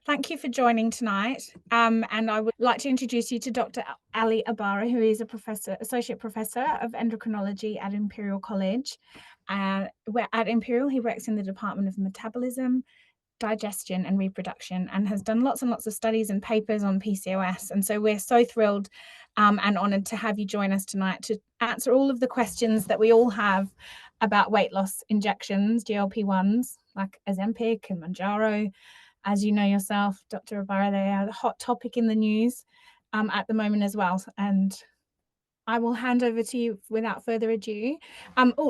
Thank you for joining tonight. And I would like to introduce you to Dr. Ali Abbara, who is a associate professor of endocrinology at Imperial College. Where at Imperial, he works in the Department of Metabolism, Digestion and Reproduction, and has done lots and lots of studies and papers on PCOS. And so we're so thrilled and honoured to have you join us tonight to answer all of the questions that we all have about weight loss injections, GLP-1s, like Ozempic and Mounjaro. As you know yourself, Dr. Abbara, they are the hot topic in the news at the moment as well. And I will hand over to you without further ado.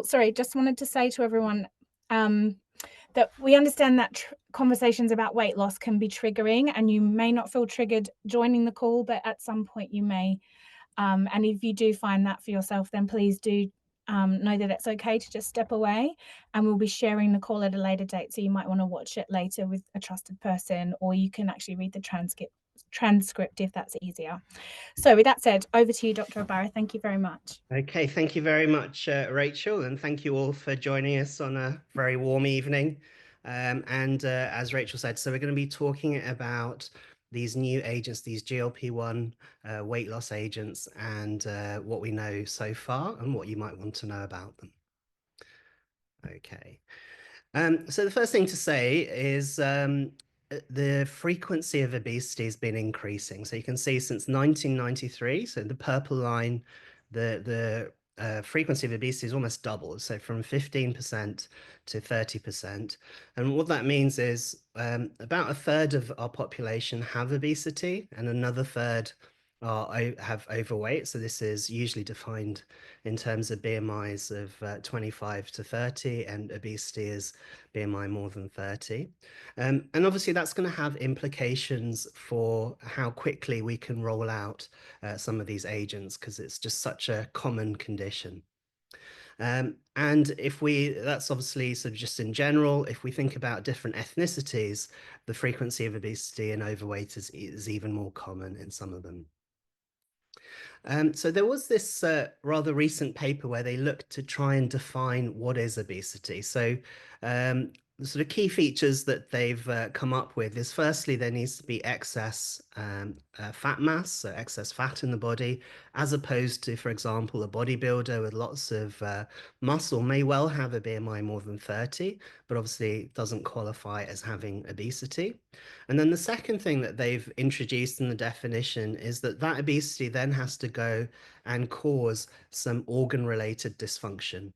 Sorry, just wanted to say to everyone that we understand that conversations about weight loss can be triggering, and you may not feel triggered joining the call, but at some point you may. And if you do find that for yourself, then please do know that it's okay to just step away, and we'll be sharing the call at a later date. So you might want to watch it later with a trusted person, or you can actually read the transcript if that's easier. So with that said, over to you, Dr. Abbara. Thank you very much. Okay, thank you very much, Rachel, and thank you all for joining us on a very warm evening. As Rachel said, so we're going to be talking about these new agents, these GLP-1 weight loss agents, and what we know so far and what you might want to know about them. Okay. So the first thing to say is the frequency of obesity has been increasing. So you can see since 1993, so the purple line, the frequency of obesity is almost doubled, so from 15% to 30%. And what that means is about a third of our population have obesity, and another third have overweight. So this is usually defined in terms of BMIs of 25 to 30, and obesity is BMI more than 30. And obviously that's going to have implications for how quickly we can roll out some of these agents, because it's just such a common condition. And that's obviously sort of just in general. If we think about different ethnicities, the frequency of obesity and overweight is even more common in some of them. So there was this rather recent paper where they looked to try and define what is obesity. So the sort of key features that they've come up with is, firstly, there needs to be excess fat mass, so excess fat in the body, as opposed to, for example, a bodybuilder with lots of muscle may well have a BMI more than 30, but obviously doesn't qualify as having obesity. And then the second thing that they've introduced in the definition is that obesity then has to go and cause some organ-related dysfunction.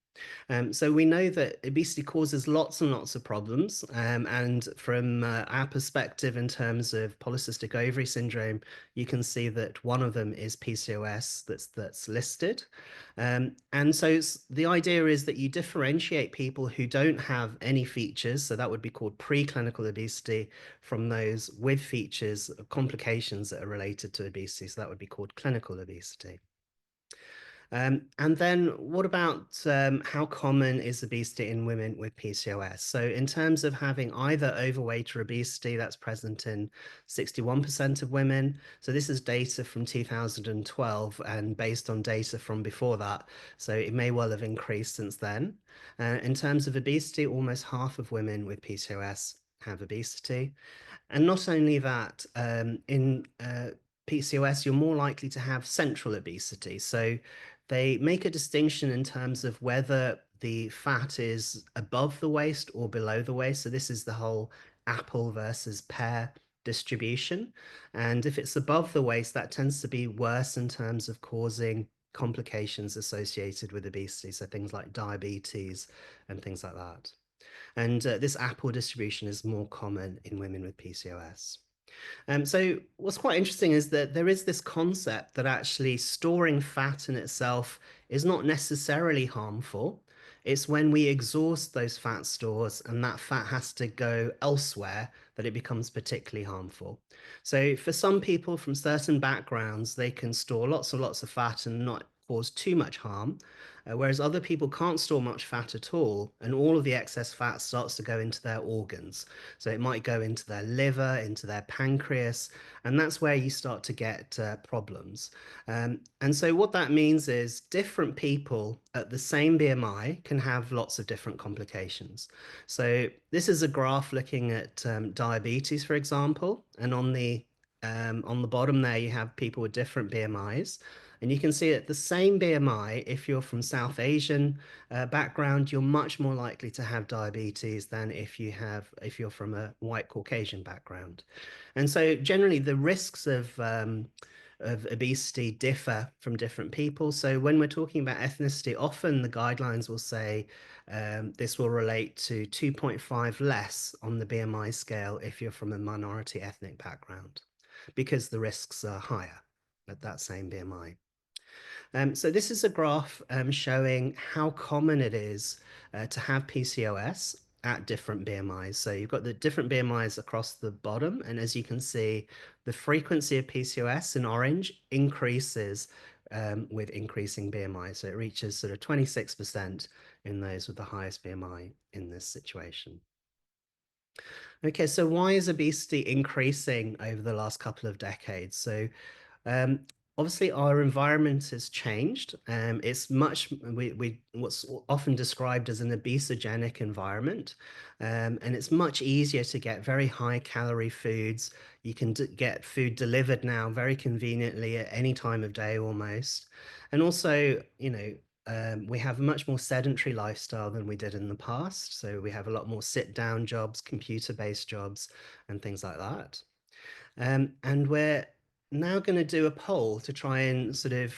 So we know that obesity causes lots and lots of problems. And from our perspective in terms of polycystic ovary syndrome, you can see that one of them is PCOS that's listed. And so the idea is that you differentiate people who don't have any features, so that would be called preclinical obesity, from those with features of complications that are related to obesity, so that would be called clinical obesity. And then what about how common is obesity in women with PCOS? So in terms of having either overweight or obesity, that's present in 61% of women. So this is data from 2012 and based on data from before that. So it may well have increased since then. In terms of obesity, almost half of women with PCOS have obesity. And not only that, in PCOS, you're more likely to have central obesity. So they make a distinction in terms of whether the fat is above the waist or below the waist. So this is the whole apple versus pear distribution. And if it's above the waist, that tends to be worse in terms of causing complications associated with obesity. So things like diabetes and things like that. And this apple distribution is more common in women with PCOS. So what's quite interesting is that there is this concept that actually storing fat in itself is not necessarily harmful. It's when we exhaust those fat stores and that fat has to go elsewhere that it becomes particularly harmful. So for some people from certain backgrounds, they can store lots and lots of fat and not cause too much harm, whereas other people can't store much fat at all, and all of the excess fat starts to go into their organs. So it might go into their liver, into their pancreas, and that's where you start to get problems. And so what that means is different people at the same BMI can have lots of different complications. So this is a graph looking at diabetes, for example, and on the bottom there you have people with different BMIs. And you can see at the same BMI, if you're from South Asian background, you're much more likely to have diabetes than if you're from a white Caucasian background. And so generally the risks of obesity differ from different people. So when we're talking about ethnicity, often the guidelines will say this will relate to 2.5 less on the BMI scale if you're from a minority ethnic background, because the risks are higher at that same BMI. So this is a graph showing how common it is to have PCOS at different BMIs. So you've got the different BMIs across the bottom, and as you can see, the frequency of PCOS in orange increases with increasing BMI. So it reaches sort of 26% in those with the highest BMI in this situation. Okay, so why is obesity increasing over the last couple of decades? So um, obviously, our environment has changed. It's what's often described as an obesogenic environment, and it's much easier to get very high calorie foods. You can get food delivered now very conveniently at any time of day almost, and also, we have a much more sedentary lifestyle than we did in the past. So we have a lot more sit-down jobs, computer-based jobs, and things like that. And we're now going to do a poll to try and sort of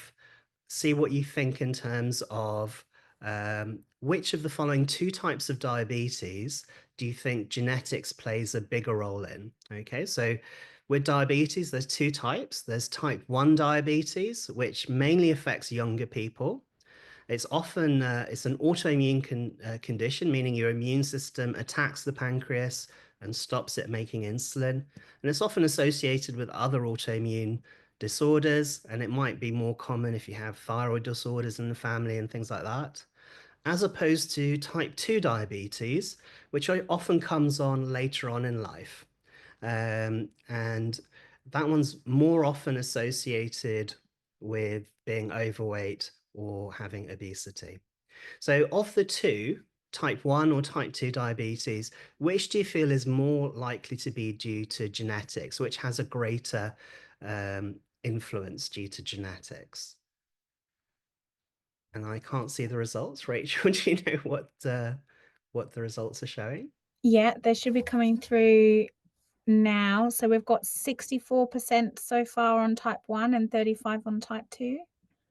see what you think in terms of which of the following two types of diabetes do you think genetics plays a bigger role in? Okay, so with diabetes, there's two types. There's type 1 diabetes, which mainly affects younger people. It's often it's an autoimmune condition, meaning your immune system attacks the pancreas and stops it making insulin. And it's often associated with other autoimmune disorders, and it might be more common if you have thyroid disorders in the family and things like that, as opposed to type 2 diabetes, which often comes on later on in life. And that one's more often associated with being overweight or having obesity. So of the two, type 1 or type 2 diabetes, which do you feel is more likely to be due to genetics, which has a greater influence due to genetics? And I can't see the results. Rachel, do you know what the results are showing? Yeah, they should be coming through now. So we've got 64% so far on type 1 and 35 on type 2.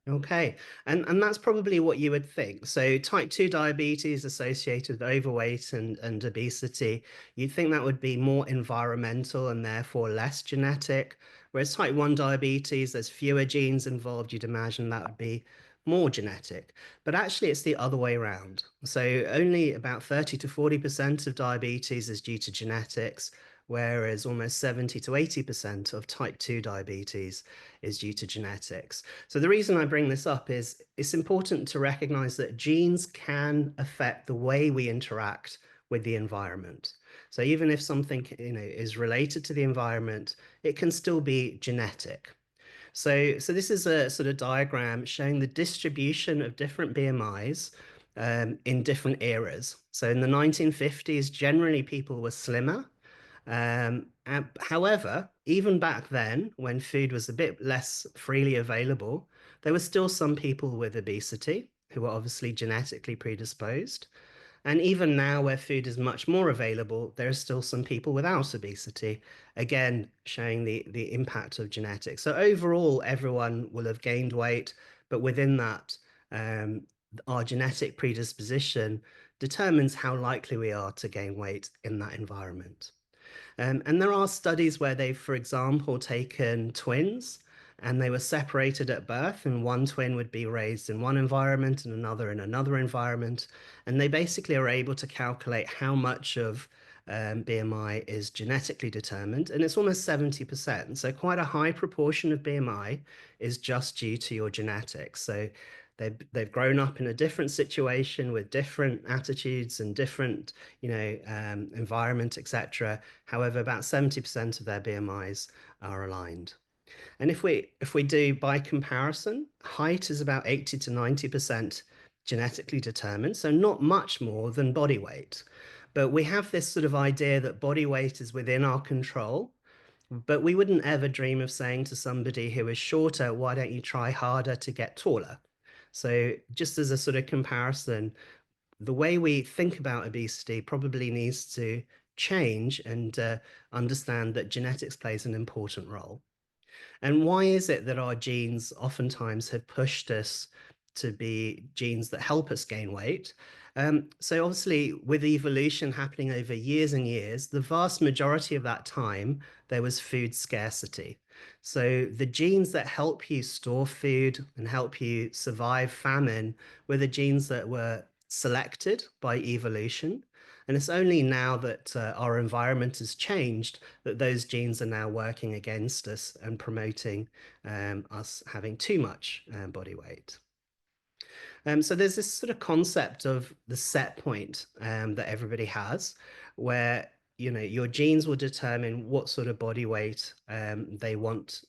Okay, and that's probably what you would think. So type 2 diabetes associated with overweight and obesity, you'd think that would be more environmental and therefore less genetic. Whereas type 1 diabetes, there's fewer genes involved, you'd imagine that would be more genetic. But actually it's the other way around. So only about 30 to 40% of diabetes is due to genetics, whereas almost 70 to 80% of type 2 diabetes is due to genetics. So the reason I bring this up is it's important to recognize that genes can affect the way we interact with the environment. So even if something, is related to the environment, it can still be genetic. So this is a sort of diagram showing the distribution of different BMIs in different eras. So in the 1950s, generally people were slimmer. However, even back then, when food was a bit less freely available, there were still some people with obesity who were obviously genetically predisposed. And even now, where food is much more available, there are still some people without obesity, again, showing the impact of genetics. So overall, everyone will have gained weight, but within that, our genetic predisposition determines how likely we are to gain weight in that environment. And there are studies where they've, for example, taken twins and they were separated at birth, and one twin would be raised in one environment and another in another environment. And they basically are able to calculate how much of BMI is genetically determined, and it's almost 70%. So quite a high proportion of BMI is just due to your genetics. So they've grown up in a different situation with different attitudes and different, environment, etc. However, about 70% of their BMIs are aligned. And if we do by comparison, height is about 80 to 90% genetically determined, so not much more than body weight. But we have this sort of idea that body weight is within our control, but we wouldn't ever dream of saying to somebody who is shorter, why don't you try harder to get taller? So just as a sort of comparison, the way we think about obesity probably needs to change and understand that genetics plays an important role. And why is it that our genes oftentimes have pushed us to be genes that help us gain weight? So obviously, with evolution happening over years and years, the vast majority of that time, there was food scarcity. So the genes that help you store food and help you survive famine were the genes that were selected by evolution. And it's only now that our environment has changed that those genes are now working against us and promoting us having too much body weight. So there's this sort of concept of the set point that everybody has, where your genes will determine what sort of body weight they want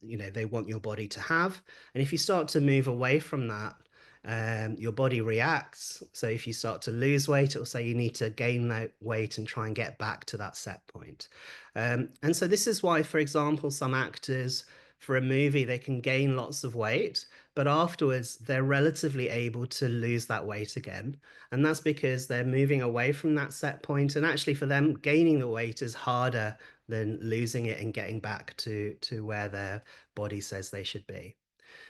they want your body to have. And if you start to move away from that, your body reacts. So if you start to lose weight, it will say you need to gain that weight and try and get back to that set point. And so this is why, for example, some actors for a movie, they can gain lots of weight, but afterwards they're relatively able to lose that weight again. And that's because they're moving away from that set point. And actually for them, gaining the weight is harder than losing it and getting back to where their body says they should be.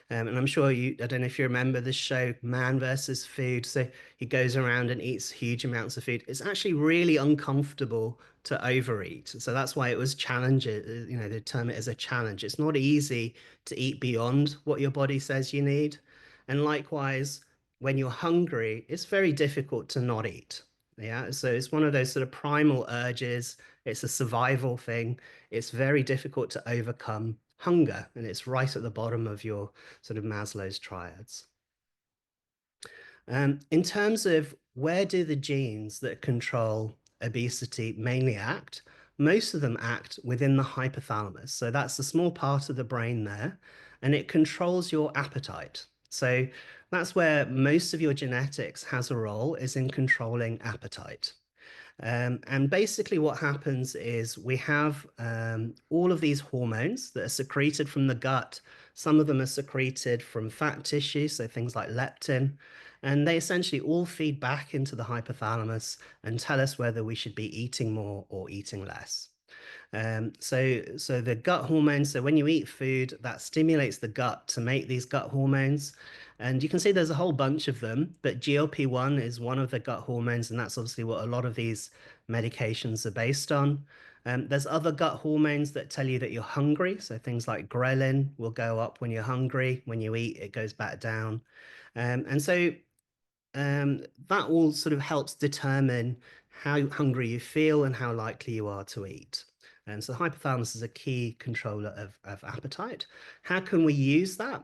And I'm sure I don't know if you remember the show Man versus Food. So he goes around and eats huge amounts of food. It's actually really uncomfortable to overeat. So that's why it was challenging, they term it as a challenge. It's not easy to eat beyond what your body says you need. And likewise, when you're hungry, it's very difficult to not eat. Yeah, so it's one of those sort of primal urges. It's a survival thing. It's very difficult to overcome hunger, and it's right at the bottom of your sort of Maslow's triads. In terms of where do the genes that control obesity mainly act, most of them act within the hypothalamus. So that's the small part of the brain there, and it controls your appetite. So that's where most of your genetics has a role, is in controlling appetite. And basically what happens is we have all of these hormones that are secreted from the gut. Some of them are secreted from fat tissue, so things like leptin, and they essentially all feed back into the hypothalamus and tell us whether we should be eating more or eating less. So the gut hormones, so when you eat food, that stimulates the gut to make these gut hormones. And you can see there's a whole bunch of them, but GLP-1 is one of the gut hormones, and that's obviously what a lot of these medications are based on. There's other gut hormones that tell you that you're hungry. So things like ghrelin will go up when you're hungry. When you eat, it goes back down. And so that all sort of helps determine how hungry you feel and how likely you are to eat. And so the hypothalamus is a key controller of appetite. How can we use that?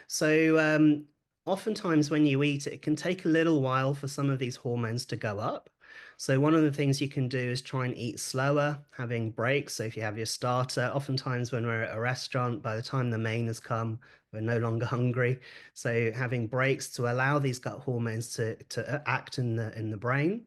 So oftentimes when you eat, it can take a little while for some of these hormones to go up. So one of the things you can do is try and eat slower, having breaks. So if you have your starter, oftentimes when we're at a restaurant, by the time the main has come, we're no longer hungry. So having breaks to allow these gut hormones to act in the brain,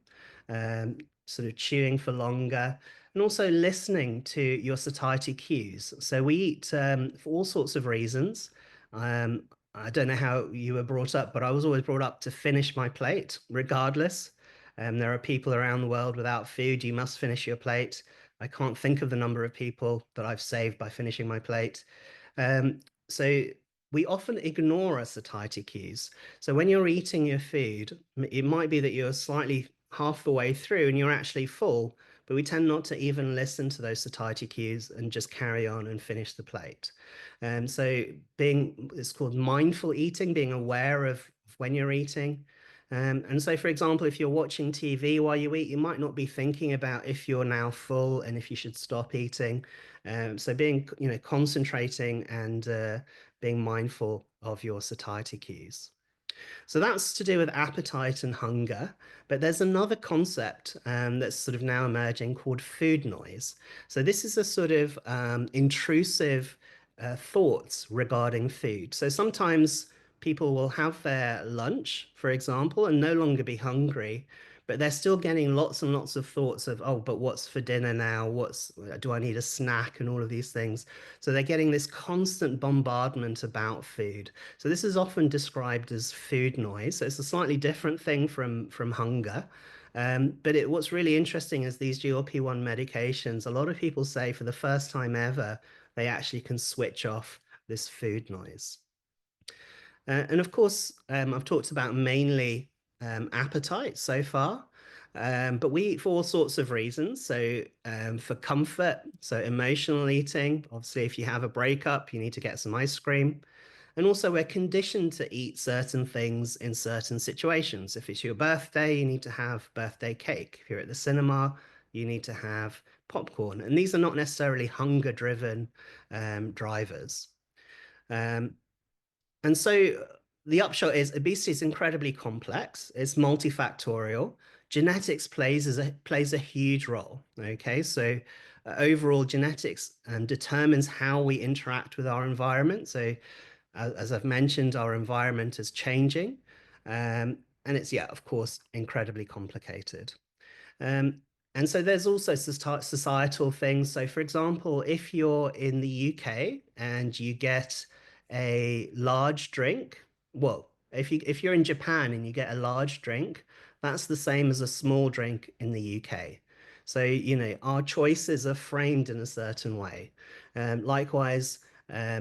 sort of chewing for longer, and also listening to your satiety cues. So we eat for all sorts of reasons. I don't know how you were brought up, but I was always brought up to finish my plate regardless. There are people around the world without food. You must finish your plate. I can't think of the number of people that I've saved by finishing my plate. So we often ignore our satiety cues. So when you're eating your food, it might be that you're slightly half the way through and you're actually full, but we tend not to even listen to those satiety cues and just carry on and finish the plate. So it's called mindful eating, being aware of when you're eating. And so, for example, if you're watching TV while you eat, you might not be thinking about if you're now full and if you should stop eating. So being, concentrating and being mindful of your satiety cues. So that's to do with appetite and hunger. But there's another concept that's sort of now emerging called food noise. So this is a sort of intrusive thoughts regarding food. So sometimes people will have their lunch, for example, and no longer be hungry, but they're still getting lots and lots of thoughts of, oh, but what's for dinner now? Do I need a snack and all of these things? So they're getting this constant bombardment about food. So this is often described as food noise. So it's a slightly different thing from hunger. But what's really interesting is these GLP-1 medications, a lot of people say for the first time ever, they actually can switch off this food noise. And of course, I've talked about mainly appetite so far, but we eat for all sorts of reasons. So for comfort, so emotional eating, obviously if you have a breakup, you need to get some ice cream. And also we're conditioned to eat certain things in certain situations. If it's your birthday, you need to have birthday cake. If you're at the cinema, you need to have popcorn. And these are not necessarily hunger-driven drivers. Um, and so the upshot is obesity is incredibly complex. It's multifactorial. Genetics plays a huge role. Okay, so overall genetics determines how we interact with our environment. So as I've mentioned, our environment is changing, and it's, yeah, of course, incredibly complicated. Um, and so there's also societal things. So, for example, if you're in the UK and you get a large drink, well, if you're in Japan and you get a large drink, that's the same as a small drink in the UK. So, our choices are framed in a certain way. Likewise,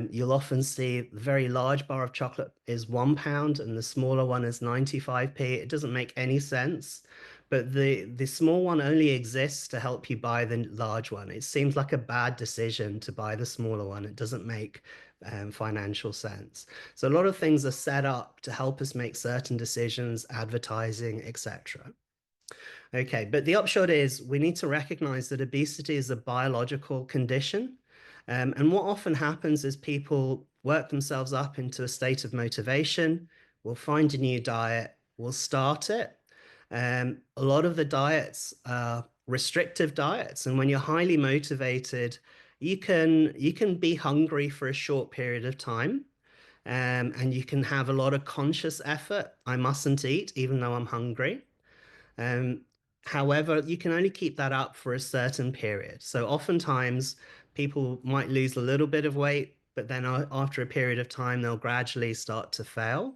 you'll often see the very large bar of chocolate is £1 and the smaller one is 95p. It doesn't make any sense. But the small one only exists to help you buy the large one. It seems like a bad decision to buy the smaller one. It doesn't make financial sense. So a lot of things are set up to help us make certain decisions, advertising, etc. Okay, but the upshot is we need to recognize that obesity is a biological condition. And what often happens is people work themselves up into a state of motivation, will find a new diet, will start it. A lot of the diets are restrictive diets, and when you're highly motivated, you can be hungry for a short period of time, and you can have a lot of conscious effort. I mustn't eat even though I'm hungry. Um, However, you can only keep that up for a certain period. So oftentimes people might lose a little bit of weight, but then after a period of time, they'll gradually start to fail.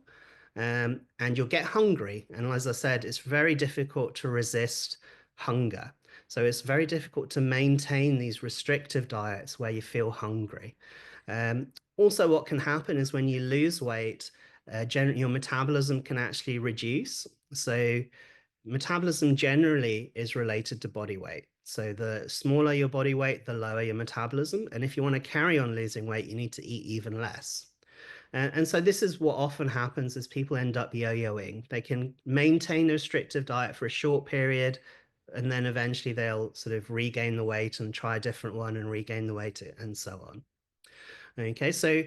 And you'll get hungry. And as I said, it's very difficult to resist hunger. So it's very difficult to maintain these restrictive diets where you feel hungry. Also, what can happen is when you lose weight, your metabolism can actually reduce. So metabolism generally is related to body weight. So the smaller your body weight, the lower your metabolism. And if you want to carry on losing weight, you need to eat even less. And so this is what often happens as people end up yo-yoing. They can maintain a restrictive diet for a short period, and then eventually they'll sort of regain the weight and try a different one and regain the weight and so on. Okay, so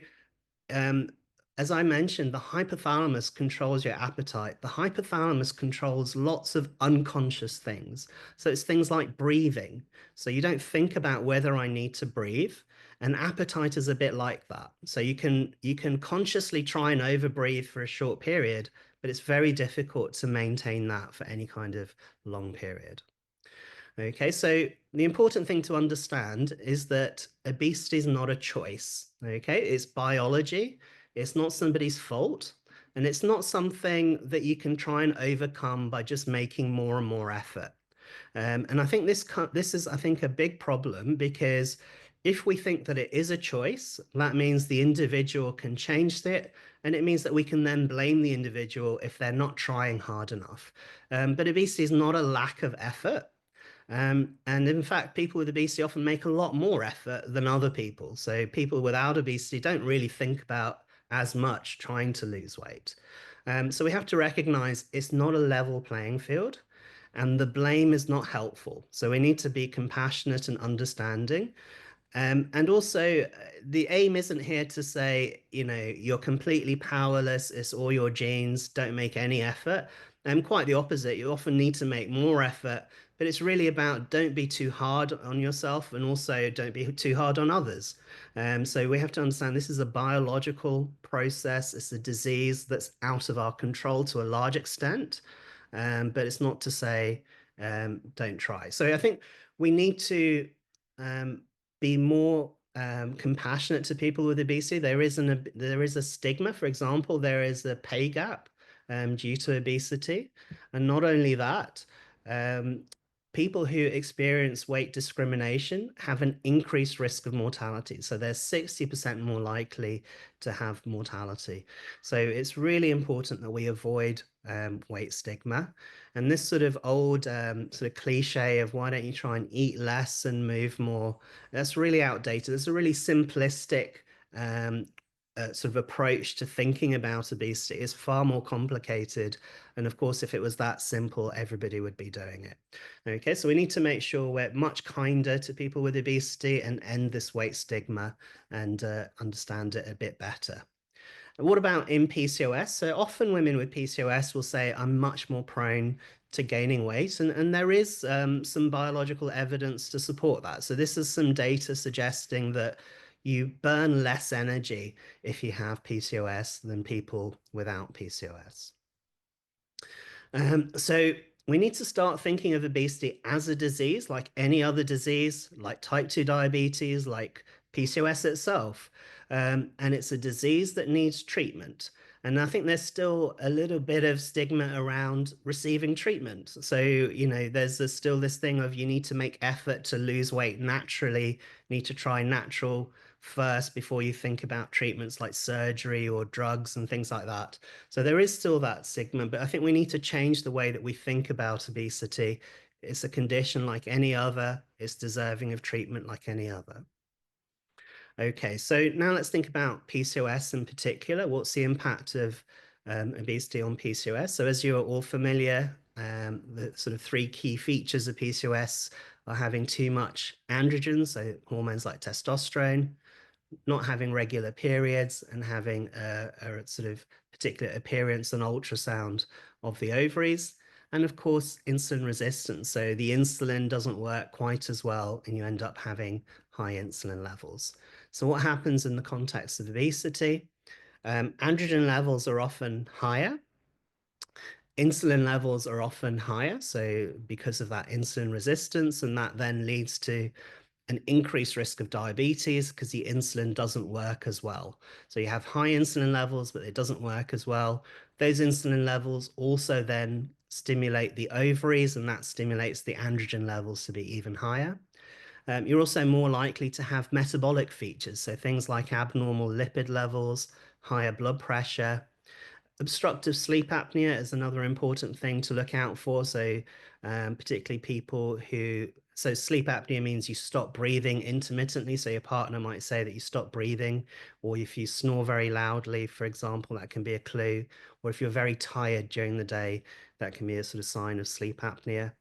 um, as I mentioned, the hypothalamus controls your appetite. The hypothalamus controls lots of unconscious things. So it's things like breathing. So you don't think about whether I need to breathe. And appetite is a bit like that. So you can consciously try and overbreathe for a short period, but it's very difficult to maintain that for any kind of long period. Okay, so the important thing to understand is that obesity is not a choice. Okay, it's biology. It's not somebody's fault. And it's not something that you can try and overcome by just making more and more effort. And I think this is, I think, a big problem, because if we think that it is a choice, that means the individual can change it. And it means that we can then blame the individual if they're not trying hard enough. But obesity is not a lack of effort. And in fact, people with obesity often make a lot more effort than other people. So people without obesity don't really think about as much trying to lose weight. So we have to recognize it's not a level playing field, and the blame is not helpful. So we need to be compassionate and understanding. And also, the aim isn't here to say, you're completely powerless, it's all your genes, don't make any effort. Quite the opposite. You often need to make more effort, but it's really about don't be too hard on yourself and also don't be too hard on others. So we have to understand this is a biological process. It's a disease that's out of our control to a large extent, but it's not to say don't try. So I think we need to um, be more compassionate to people with obesity. There is a stigma. For example, there is a pay gap due to obesity, and not only that, um, people who experience weight discrimination have an increased risk of mortality. So they're 60% more likely to have mortality. So it's really important that we avoid weight stigma. And this sort of old sort of cliche of why don't you try and eat less and move more, that's really outdated. It's a really simplistic sort of approach to thinking about obesity. It's far more complicated. And of course, if it was that simple, everybody would be doing it. Okay, so we need to make sure we're much kinder to people with obesity and end this weight stigma and understand it a bit better. What about in PCOS? So often women with PCOS will say, I'm much more prone to gaining weight. And there is some biological evidence to support that. So this is some data suggesting that you burn less energy if you have PCOS than people without PCOS. So we need to start thinking of obesity as a disease, like any other disease, like type 2 diabetes, like PCOS itself. And it's a disease that needs treatment. And I think there's still a little bit of stigma around receiving treatment. So, there's still this thing of you need to make effort to lose weight naturally, need to try natural first before you think about treatments like surgery or drugs and things like that. So there is still that stigma, but I think we need to change the way that we think about obesity. It's a condition like any other. It's deserving of treatment like any other. Okay, so now let's think about PCOS in particular. What's the impact of obesity on PCOS? So as you're all familiar, the sort of three key features of PCOS are having too much androgen, so hormones like testosterone, not having regular periods, and having a sort of particular appearance and ultrasound of the ovaries. And of course, insulin resistance. So the insulin doesn't work quite as well, and you end up having high insulin levels. So what happens in the context of obesity? Androgen levels are often higher. Insulin levels are often higher. So because of that insulin resistance, and that then leads to an increased risk of diabetes because the insulin doesn't work as well. So you have high insulin levels, but it doesn't work as well. Those insulin levels also then stimulate the ovaries, and that stimulates the androgen levels to be even higher. You're also more likely to have metabolic features, so things like abnormal lipid levels, higher blood pressure. Obstructive sleep apnea is another important thing to look out for. So particularly people so sleep apnea means you stop breathing intermittently. So your partner might say that you stop breathing, or if you snore very loudly, for example, that can be a clue. Or if you're very tired during the day, that can be a sort of sign of sleep apnea.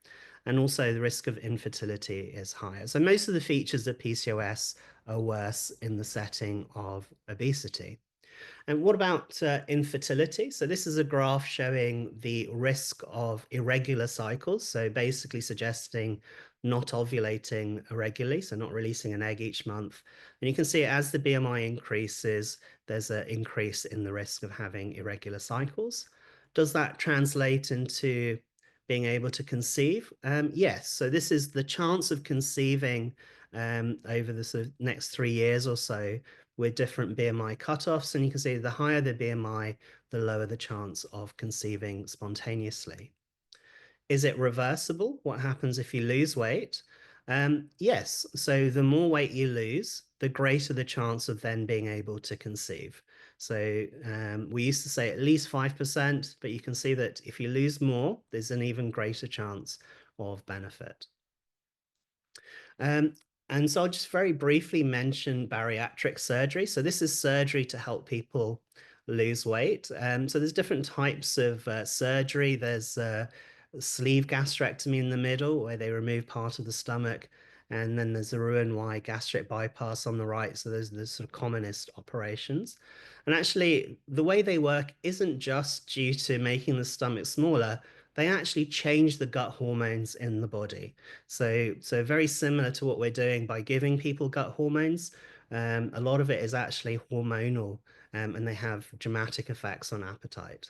And also the risk of infertility is higher. So most of the features of PCOS are worse in the setting of obesity. And what about infertility? So this is a graph showing the risk of irregular cycles. So basically suggesting not ovulating irregularly, so not releasing an egg each month. And you can see as the BMI increases, there's an increase in the risk of having irregular cycles. Does that translate into being able to conceive? Yes. So this is the chance of conceiving over the sort of next 3 years or so with different BMI cutoffs. And you can see the higher the BMI, the lower the chance of conceiving spontaneously. Is it reversible? What happens if you lose weight? Yes. So the more weight you lose, the greater the chance of then being able to conceive. So we used to say at least 5%, but you can see that if you lose more, there's an even greater chance of benefit. And so I'll just very briefly mention bariatric surgery. So this is surgery to help people lose weight. So there's different types of surgery. There's sleeve gastrectomy in the middle, where they remove part of the stomach. And then there's the Roux-en-Y gastric bypass on the right. So those are the sort of commonest operations. And actually, the way they work isn't just due to making the stomach smaller. They actually change the gut hormones in the body. So very similar to what we're doing by giving people gut hormones. A lot of it is actually hormonal, and they have dramatic effects on appetite.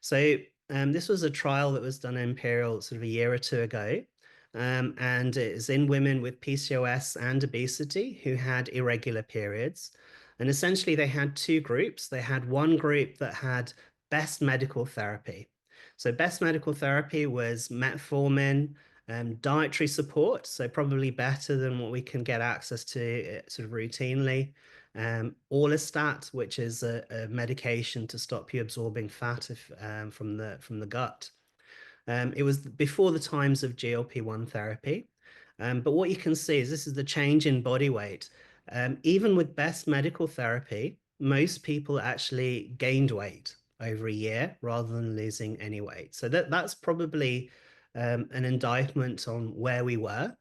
So this was a trial that was done in Imperial sort of a year or two ago. And it is in women with PCOS and obesity who had irregular periods. And essentially, they had two groups. They had one group that had best medical therapy. So, best medical therapy was metformin, dietary support, so probably better than what we can get access to sort of routinely. Orlistat, which is a medication to stop you absorbing fat from the gut. It was before the times of GLP-1 therapy. But what you can see is this is the change in body weight. Even with best medical therapy, most people actually gained weight over a year rather than losing any weight. So that's probably an indictment on where we were.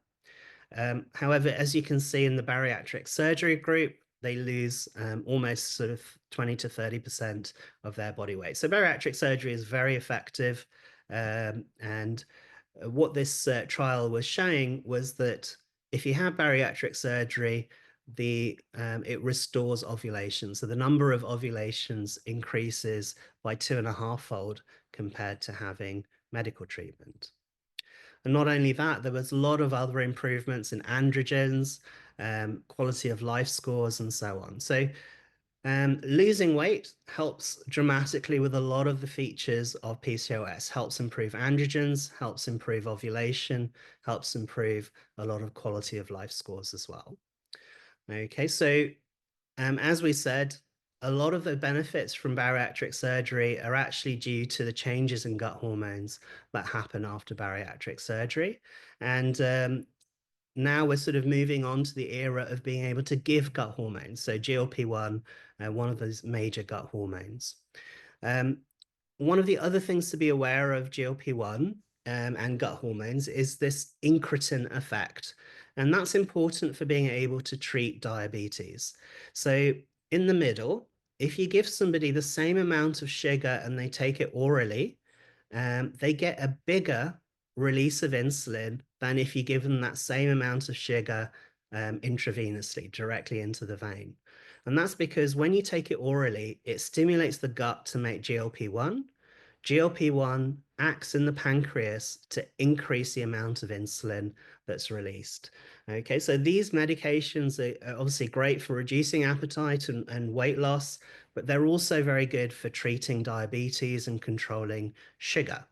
However, as you can see in the bariatric surgery group, they lose almost sort of 20 to 30% of their body weight. So bariatric surgery is very effective. And what this trial was showing was that if you have bariatric surgery, it restores ovulation. So the number of ovulations increases by 2.5-fold compared to having medical treatment. And not only that, there was a lot of other improvements in androgens, quality of life scores, and so on. So losing weight helps dramatically with a lot of the features of PCOS, helps improve androgens, helps improve ovulation, helps improve a lot of quality of life scores as well. Okay, so as we said, a lot of the benefits from bariatric surgery are actually due to the changes in gut hormones that happen after bariatric surgery. And now we're sort of moving on to the era of being able to give gut hormones. So GLP-1, one of those major gut hormones. One of the other things to be aware of GLP-1 and gut hormones is this incretin effect. And that's important for being able to treat diabetes. So in the middle, if you give somebody the same amount of sugar and they take it orally, they get a bigger release of insulin than if you give them that same amount of sugar intravenously, directly into the vein. And that's because when you take it orally, it stimulates the gut to make GLP-1. GLP-1 acts in the pancreas to increase the amount of insulin that's released. Okay, so these medications are obviously great for reducing appetite and weight loss, but they're also very good for treating diabetes and controlling sugar.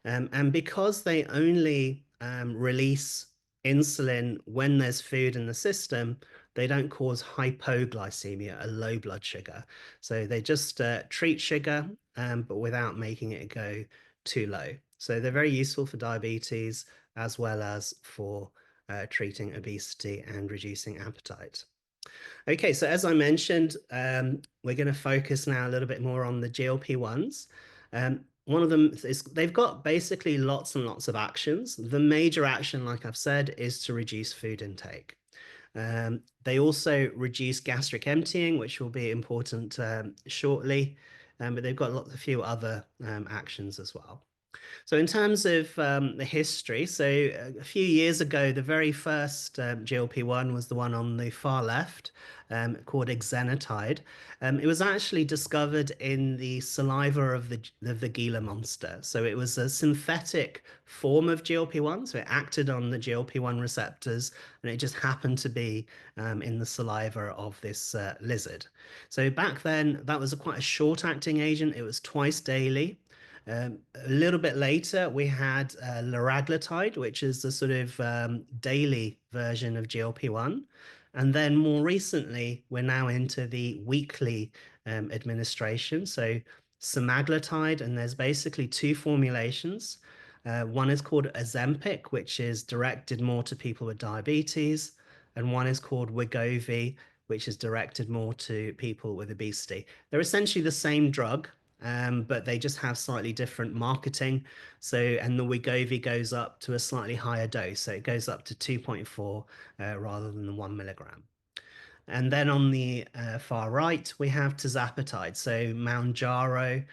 And because they only release insulin when there's food in the system, they don't cause hypoglycemia, a low blood sugar. So they just treat sugar, but without making it go too low. So they're very useful for diabetes as well as for treating obesity and reducing appetite. Okay, so as I mentioned, we're going to focus now a little bit more on the GLP-1s. One of them is they've got basically lots and lots of actions. The major action, like I've said, is to reduce food intake. They also reduce gastric emptying, which will be important shortly, but they've got a few other actions as well. So in terms of the history, so a few years ago, the very first GLP-1 was the one on the far left, called exenatide. It was actually discovered in the saliva of the Gila monster. So it was a synthetic form of GLP-1, so it acted on the GLP-1 receptors, and it just happened to be in the saliva of this lizard. So back then, that was quite a short-acting agent. It was twice daily. A little bit later, we had liraglutide, which is the sort of daily version of GLP-1. And then more recently, we're now into the weekly administration. So semaglutide, and there's basically two formulations. One is called Ozempic, which is directed more to people with diabetes, and one is called Wegovy, which is directed more to people with obesity. They're essentially the same drug, but they just have slightly different marketing. So, and the Wegovy goes up to a slightly higher dose. So it goes up to 2.4 rather than the 1 milligram. And then on the far right, we have tirzepatide, so Mounjaro.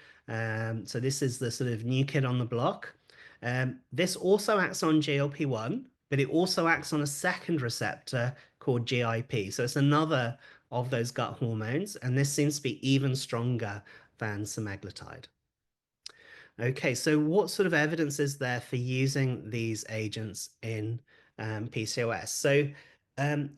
So this is the sort of new kid on the block. This also acts on GLP-1, but it also acts on a second receptor called GIP. So it's another of those gut hormones, and this seems to be even stronger than semaglutide. Okay, so what sort of evidence is there for using these agents in PCOS? So um,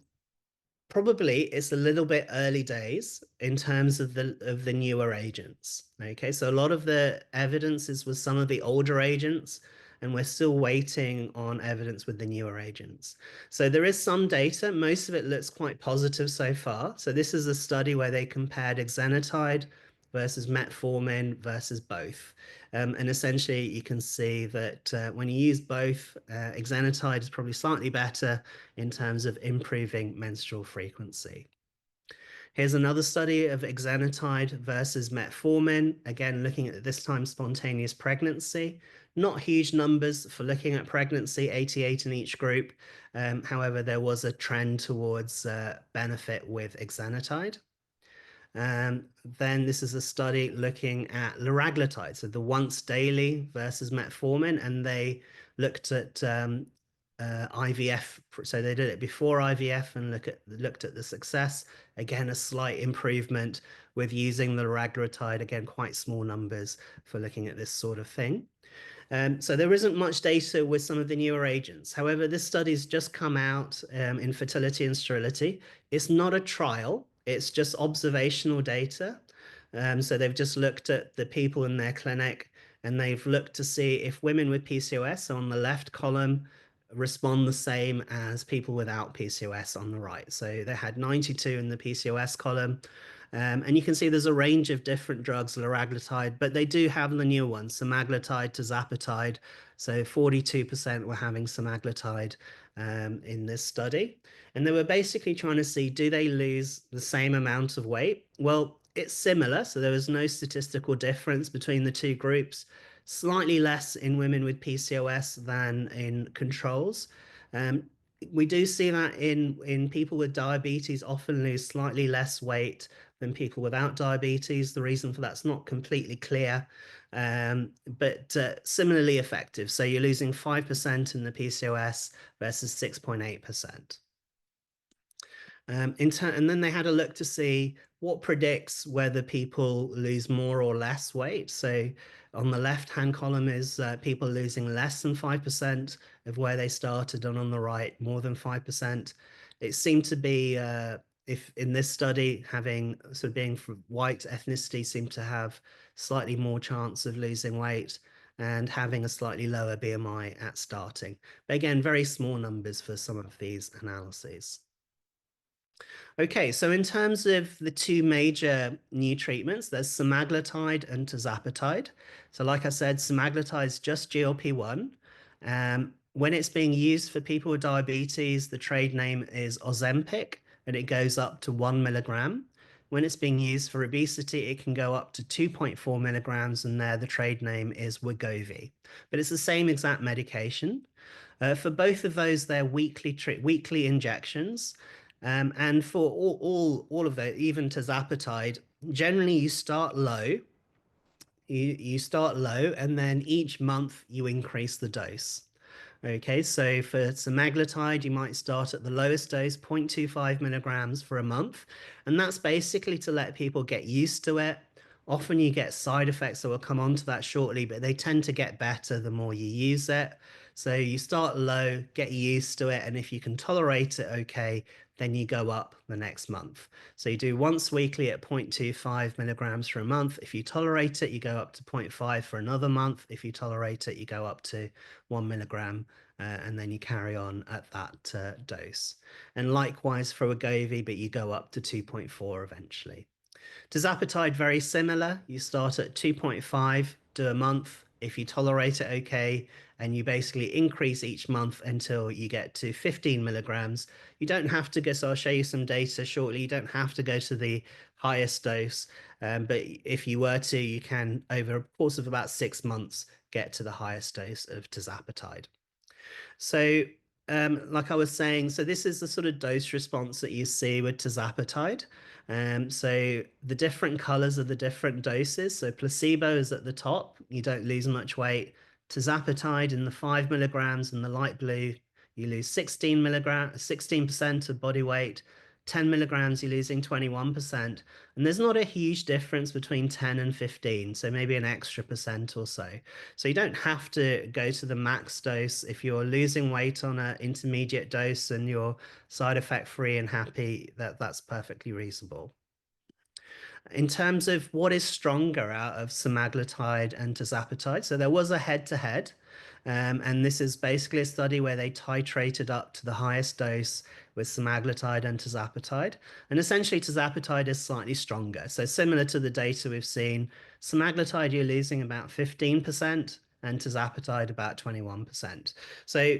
probably it's a little bit early days in terms of the newer agents. Okay, so a lot of the evidence is with some of the older agents, and we're still waiting on evidence with the newer agents. So there is some data. Most of it looks quite positive so far. So this is a study where they compared exenatide versus metformin versus both. And essentially, you can see that when you use both, exenatide is probably slightly better in terms of improving menstrual frequency. Here's another study of exenatide versus metformin, again, looking at this time spontaneous pregnancy. Not huge numbers for looking at pregnancy, 88 in each group. However, there was a trend towards benefit with exenatide. Then this is a study looking at liraglutide, so the once daily versus metformin, and they looked at IVF. So they did it before IVF and looked at the success. Again, a slight improvement with using the liraglutide. Again, quite small numbers for looking at this sort of thing. So there isn't much data with some of the newer agents. However, this study's just come out in fertility and sterility. It's not a trial, it's just observational data. So they've just looked at the people in their clinic, and they've looked to see if women with PCOS, so on the left column, respond the same as people without PCOS on the right. So they had 92 in the PCOS column. And you can see there's a range of different drugs, liraglutide, but they do have the new ones, semaglutide, tirzepatide. So 42% were having semaglutide in this study. And they were basically trying to see, do they lose the same amount of weight? Well, it's similar. So there was no statistical difference between the two groups, slightly less in women with PCOS than in controls. We do see that in people with diabetes often lose slightly less weight than people without diabetes. The reason for that's not completely clear, but similarly effective. So you're losing 5% in the PCOS versus 6.8%. And then they had a look to see what predicts whether people lose more or less weight. So on the left-hand column is people losing less than 5% of where they started, and on the right, more than 5%. It seemed to be, if in this study, having sort of being from white ethnicity seemed to have slightly more chance of losing weight and having a slightly lower BMI at starting. But again, very small numbers for some of these analyses. Okay, so in terms of the two major new treatments, there's semaglutide and tirzepatide. So like I said, semaglutide is just GLP-1. When it's being used for people with diabetes, the trade name is Ozempic, and it goes up to 1 milligram. When it's being used for obesity, it can go up to 2.4 milligrams, and there the trade name is Wegovy. But it's the same exact medication. For both of those, they're weekly injections. And for all of that, even tirzepatide, generally you start low. You start low, and then each month you increase the dose. Okay, so for semaglutide, you might start at the lowest dose, 0.25 milligrams for a month. And that's basically to let people get used to it. Often you get side effects, so we'll come on to that shortly, but they tend to get better the more you use it. So you start low, get used to it, and if you can tolerate it okay, then you go up the next month. So you do once weekly at 0.25 milligrams for a month. If you tolerate it, you go up to 0.5 for another month. If you tolerate it, you go up to 1 milligram, and then you carry on at that dose. And likewise for Wegovy, but you go up to 2.4 eventually. Tirzepatide, very similar. You start at 2.5, do a month, if you tolerate it okay, and you basically increase each month until you get to 15 milligrams. You don't have to go, so I'll show you some data shortly. You don't have to go to the highest dose, but if you were to, you can, over a course of about 6 months, get to the highest dose of tirzepatide. So, like I was saying, so this is the sort of dose response that you see with tirzepatide. So the different colors are the different doses. So placebo is at the top, you don't lose much weight. Tirzepatide in the 5 milligrams in the light blue, you lose 16 milligrams, 16% of body weight. 10 milligrams, you're losing 21%. And there's not a huge difference between 10 and 15, so maybe an extra percent or so. So you don't have to go to the max dose. If you're losing weight on an intermediate dose and you're side effect free and happy, that's perfectly reasonable. In terms of what is stronger out of semaglutide and tirzepatide, so there was a head-to-head, and this is basically a study where they titrated up to the highest dose with semaglutide and tirzepatide, and essentially tirzepatide is slightly stronger. So similar to the data we've seen, semaglutide you're losing about 15% and tirzepatide about 21%. So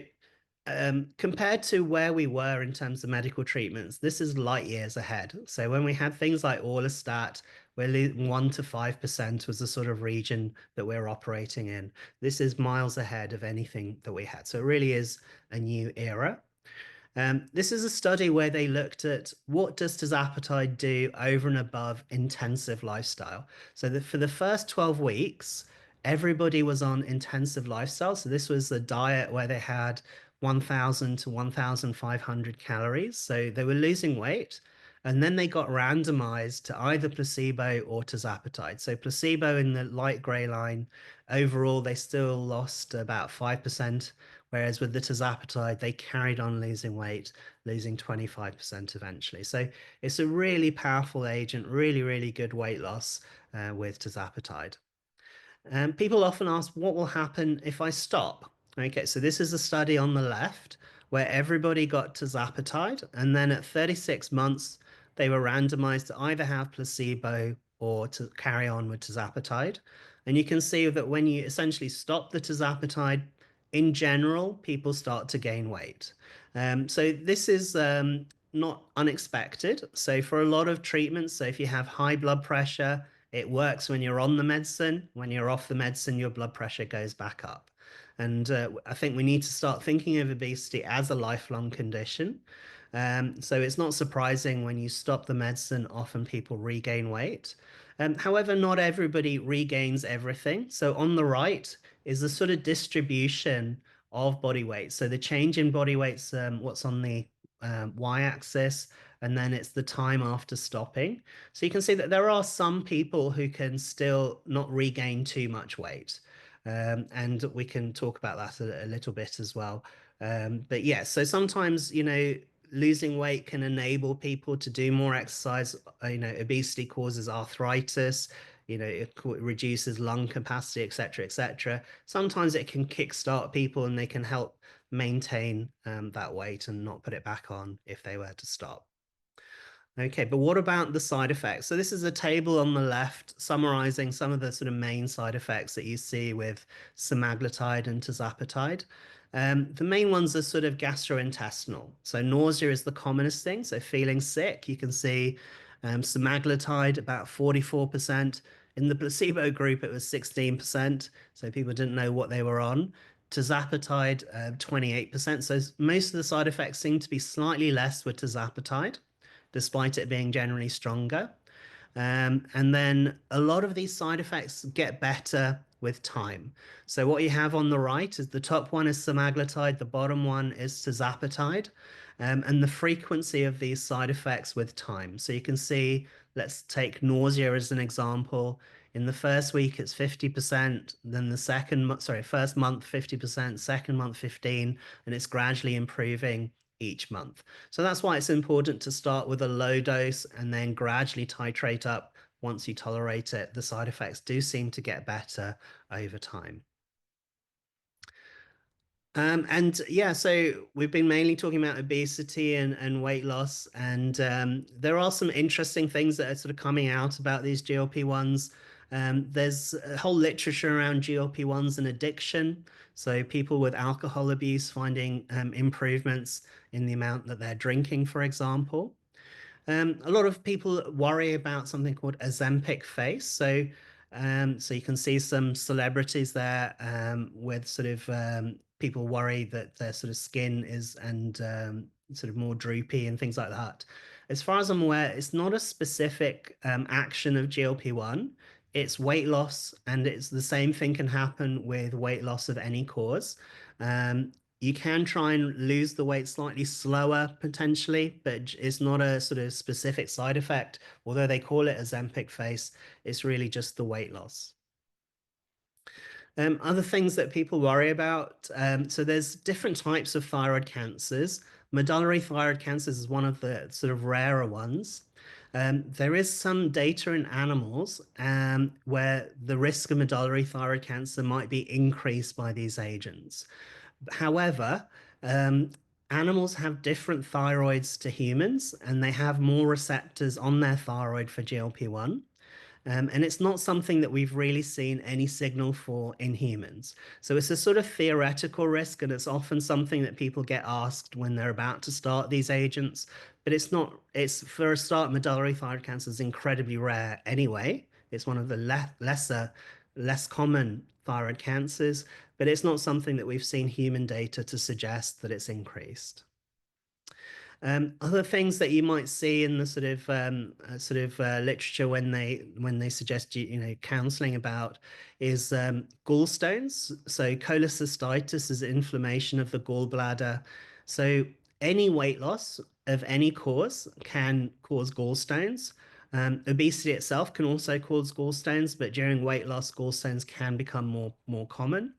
compared to where we were in terms of medical treatments, this is light years ahead. So when we had things like orlistat, where 1 to 5% was the sort of region that we're operating in, this is miles ahead of anything that we had. So it really is a new era. This is a study where they looked at what does tirzepatide do over and above intensive lifestyle. So that for the first 12 weeks, everybody was on intensive lifestyle. So this was a diet where they had 1,000 to 1,500 calories. So they were losing weight. And then they got randomized to either placebo or tirzepatide. So placebo in the light gray line, overall, they still lost about 5%. Whereas with the tirzepatide, they carried on losing weight, losing 25% eventually. So it's a really powerful agent, really, really good weight loss with tirzepatide. People often ask, what will happen if I stop? Okay, so this is a study on the left where everybody got tirzepatide, and then at 36 months, they were randomized to either have placebo or to carry on with tirzepatide. And you can see that when you essentially stop the tirzepatide, in general, people start to gain weight. So this is not unexpected. So for a lot of treatments, so if you have high blood pressure, it works when you're on the medicine. When you're off the medicine, your blood pressure goes back up. And I think we need to start thinking of obesity as a lifelong condition. So it's not surprising when you stop the medicine, often people regain weight. However, not everybody regains everything. So on the right is the sort of distribution of body weight. So the change in body weight's what's on the y-axis, and then it's the time after stopping. So you can see that there are some people who can still not regain too much weight. And we can talk about that a little bit as well. But yeah, so sometimes, losing weight can enable people to do more exercise. Obesity causes arthritis, it reduces lung capacity, etc., etc. Sometimes it can kickstart people and they can help maintain that weight and not put it back on if they were to stop. Okay, but what about the side effects? So this is a table on the left summarizing some of the sort of main side effects that you see with semaglutide and tirzepatide. The main ones are sort of gastrointestinal. So nausea is the commonest thing. So feeling sick, you can see semaglutide about 44%. In the placebo group, it was 16%. So people didn't know what they were on. Tirzepatide, 28%. So most of the side effects seem to be slightly less with tirzepatide, despite it being generally stronger. And then a lot of these side effects get better with time. So what you have on the right is the top one is semaglutide, the bottom one is tirzepatide, and the frequency of these side effects with time. So you can see, let's take nausea as an example. In the first week, it's 50%, then first month, 50%, second month, 15, and it's gradually improving each month. So that's why it's important to start with a low dose and then gradually titrate up once you tolerate it. The side effects do seem to get better over time. And yeah, so we've been mainly talking about obesity and weight loss, and there are some interesting things that are sort of coming out about these GLP-1s. There's a whole literature around GLP-1s and addiction. So people with alcohol abuse finding improvements in the amount that they're drinking, for example. A lot of people worry about something called Ozempic face. So you can see some celebrities there with sort of people worry that their sort of skin is and sort of more droopy and things like that. As far as I'm aware, it's not a specific action of GLP-1. It's weight loss, and it's the same thing can happen with weight loss of any cause. Um, you can try and lose the weight slightly slower potentially, but it's not a sort of specific side effect. Although they call it Ozempic face, it's really just the weight loss. Other things that people worry about. So there's different types of thyroid cancers. Medullary thyroid cancers is one of the sort of rarer ones. There is some data in animals where the risk of medullary thyroid cancer might be increased by these agents. However, um, animals have different thyroids to humans, and they have more receptors on their thyroid for GLP-1. And it's not something that we've really seen any signal for in humans. So it's a sort of theoretical risk, and it's often something that people get asked when they're about to start these agents. But it's not, it's for a start, medullary thyroid cancer is incredibly rare anyway. It's one of the lesser, less common thyroid cancers, but it's not something that we've seen human data to suggest that it's increased. Other things that you might see in the sort of literature when they suggest counselling about is gallstones. So cholecystitis is inflammation of the gallbladder. So any weight loss of any cause can cause gallstones. Obesity itself can also cause gallstones, but during weight loss, gallstones can become more common.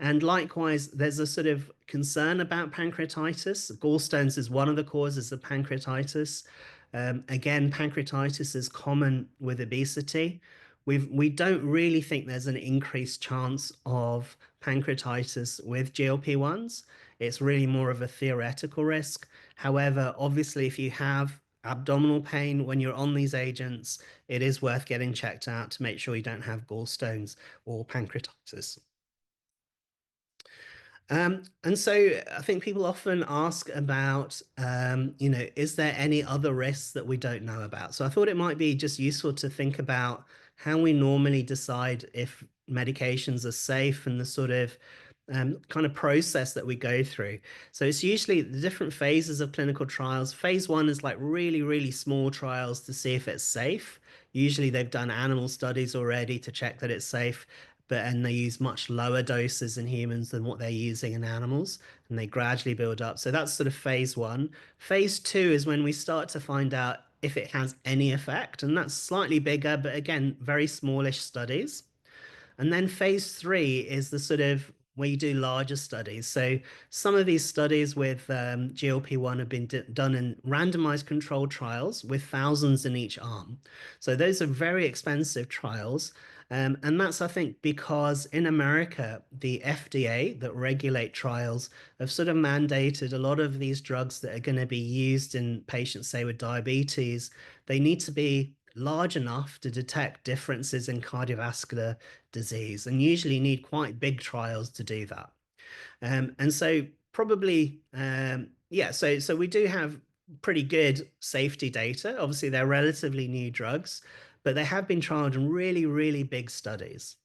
And likewise, there's a sort of concern about pancreatitis. Gallstones is one of the causes of pancreatitis. Again, pancreatitis is common with obesity. We don't really think there's an increased chance of pancreatitis with GLP-1s. It's really more of a theoretical risk. However, obviously, if you have abdominal pain when you're on these agents, it is worth getting checked out to make sure you don't have gallstones or pancreatitis. And so I think people often ask about, is there any other risks that we don't know about? So I thought it might be just useful to think about how we normally decide if medications are safe and the sort of kind of process that we go through. So it's usually the different phases of clinical trials. Phase one is like really, really small trials to see if it's safe. Usually they've done animal studies already to check that it's safe, and they use much lower doses in humans than what they're using in animals, and they gradually build up. So that's sort of phase one. Phase two is when we start to find out if it has any effect, and that's slightly bigger, but again, very smallish studies. And then phase three is the sort of where you do larger studies. So some of these studies with GLP-1 have been done in randomized controlled trials with thousands in each arm. So those are very expensive trials. And that's, I think, because in America, the FDA that regulate trials have sort of mandated a lot of these drugs that are going to be used in patients, say, with diabetes. They need to be large enough to detect differences in cardiovascular disease, and usually need quite big trials to do that. And so probably, yeah, so we do have pretty good safety data. Obviously, they're relatively new drugs, but they have been trialed in really, really big studies.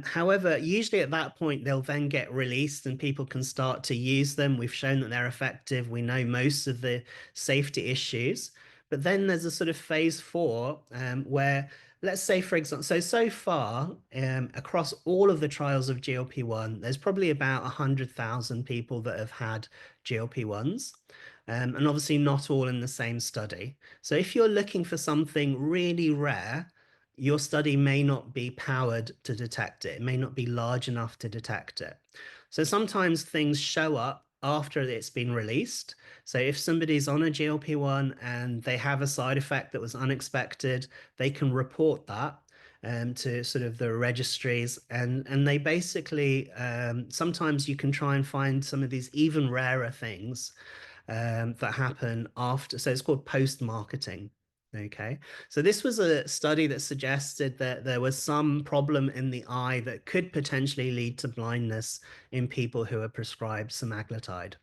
However, usually at that point, they'll then get released and people can start to use them. We've shown that they're effective. We know most of the safety issues. But then there's a sort of phase four where, let's say, for example, so far across all of the trials of GLP-1, there's probably about 100,000 people that have had GLP-1s. And obviously not all in the same study. So if you're looking for something really rare, your study may not be powered to detect it. It may not be large enough to detect it. So sometimes things show up after it's been released. So if somebody's on a GLP-1 and they have a side effect that was unexpected, they can report that to sort of the registries, and they basically sometimes you can try and find some of these even rarer things that happen after. So it's called post-marketing. Okay, so this was a study that suggested that there was some problem in the eye that could potentially lead to blindness in people who are prescribed semaglutide.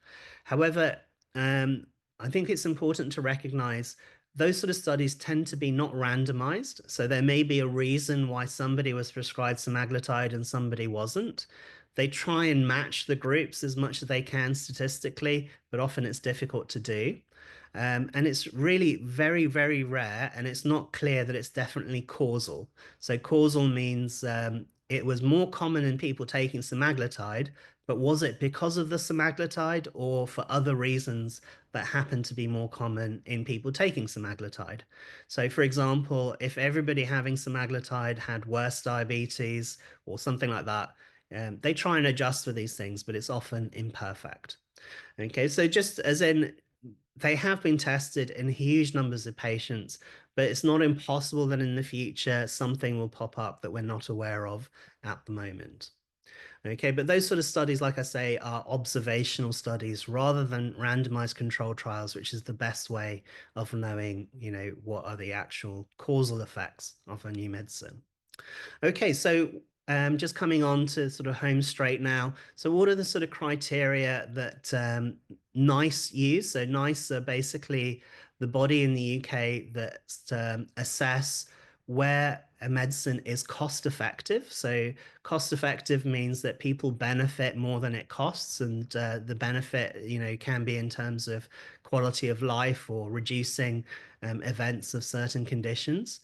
However, um, I think it's important to recognize those sort of studies tend to be not randomized. So there may be a reason why somebody was prescribed semaglutide and somebody wasn't. They try and match the groups as much as they can statistically, but often it's difficult to do. And it's really very, very rare, and it's not clear that it's definitely causal. So causal means it was more common in people taking semaglutide, but was it because of the semaglutide or for other reasons that happen to be more common in people taking semaglutide? So, for example, if everybody having semaglutide had worse diabetes or something like that, they try and adjust for these things, but it's often imperfect. Okay, so just as in they have been tested in huge numbers of patients, but it's not impossible that in the future something will pop up that we're not aware of at the moment. Okay, but those sort of studies, like I say, are observational studies rather than randomized control trials, which is the best way of knowing, what are the actual causal effects of a new medicine. Okay, so just coming on to sort of home straight now. So what are the sort of criteria that NICE use? So NICE are basically the body in the UK that assess where a medicine is cost effective. So cost effective means that people benefit more than it costs, and the benefit, can be in terms of quality of life or reducing events of certain conditions.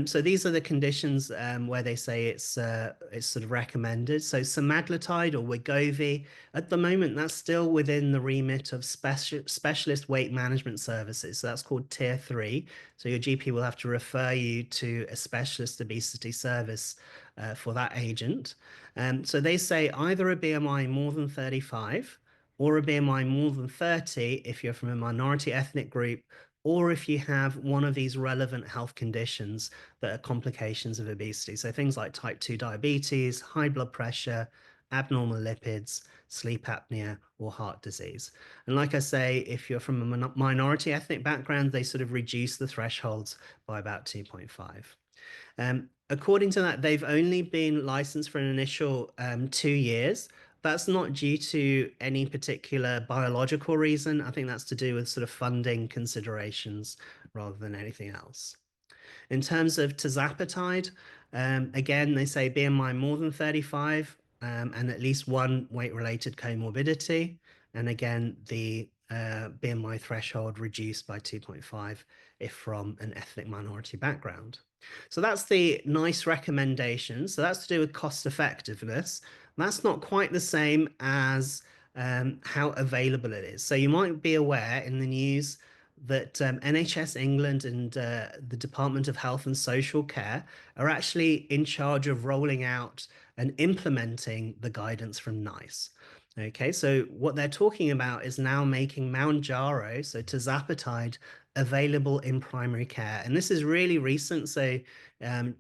So these are the conditions where they say it's sort of recommended. So semaglutide or Wegovy, at the moment, that's still within the remit of specialist weight management services. So that's called Tier 3. So your GP will have to refer you to a specialist obesity service for that agent. So they say either a BMI more than 35 or a BMI more than 30 if you're from a minority ethnic group, or if you have one of these relevant health conditions that are complications of obesity. So things like type 2 diabetes, high blood pressure, abnormal lipids, sleep apnea, or heart disease. And like I say, if you're from a minority ethnic background, they sort of reduce the thresholds by about 2.5. According to that, they've only been licensed for an initial 2 years. That's not due to any particular biological reason. I think that's to do with sort of funding considerations rather than anything else. In terms of tirzepatide, again, they say BMI more than 35 and at least one weight-related comorbidity. And again, the BMI threshold reduced by 2.5 if from an ethnic minority background. So that's the NICE recommendation. So that's to do with cost effectiveness. That's not quite the same as how available it is. So you might be aware in the news that NHS England and the Department of Health and Social Care are actually in charge of rolling out and implementing the guidance from NICE. Okay, so what they're talking about is now making Mounjaro, so tirzepatide, available in primary care. And this is really recent, so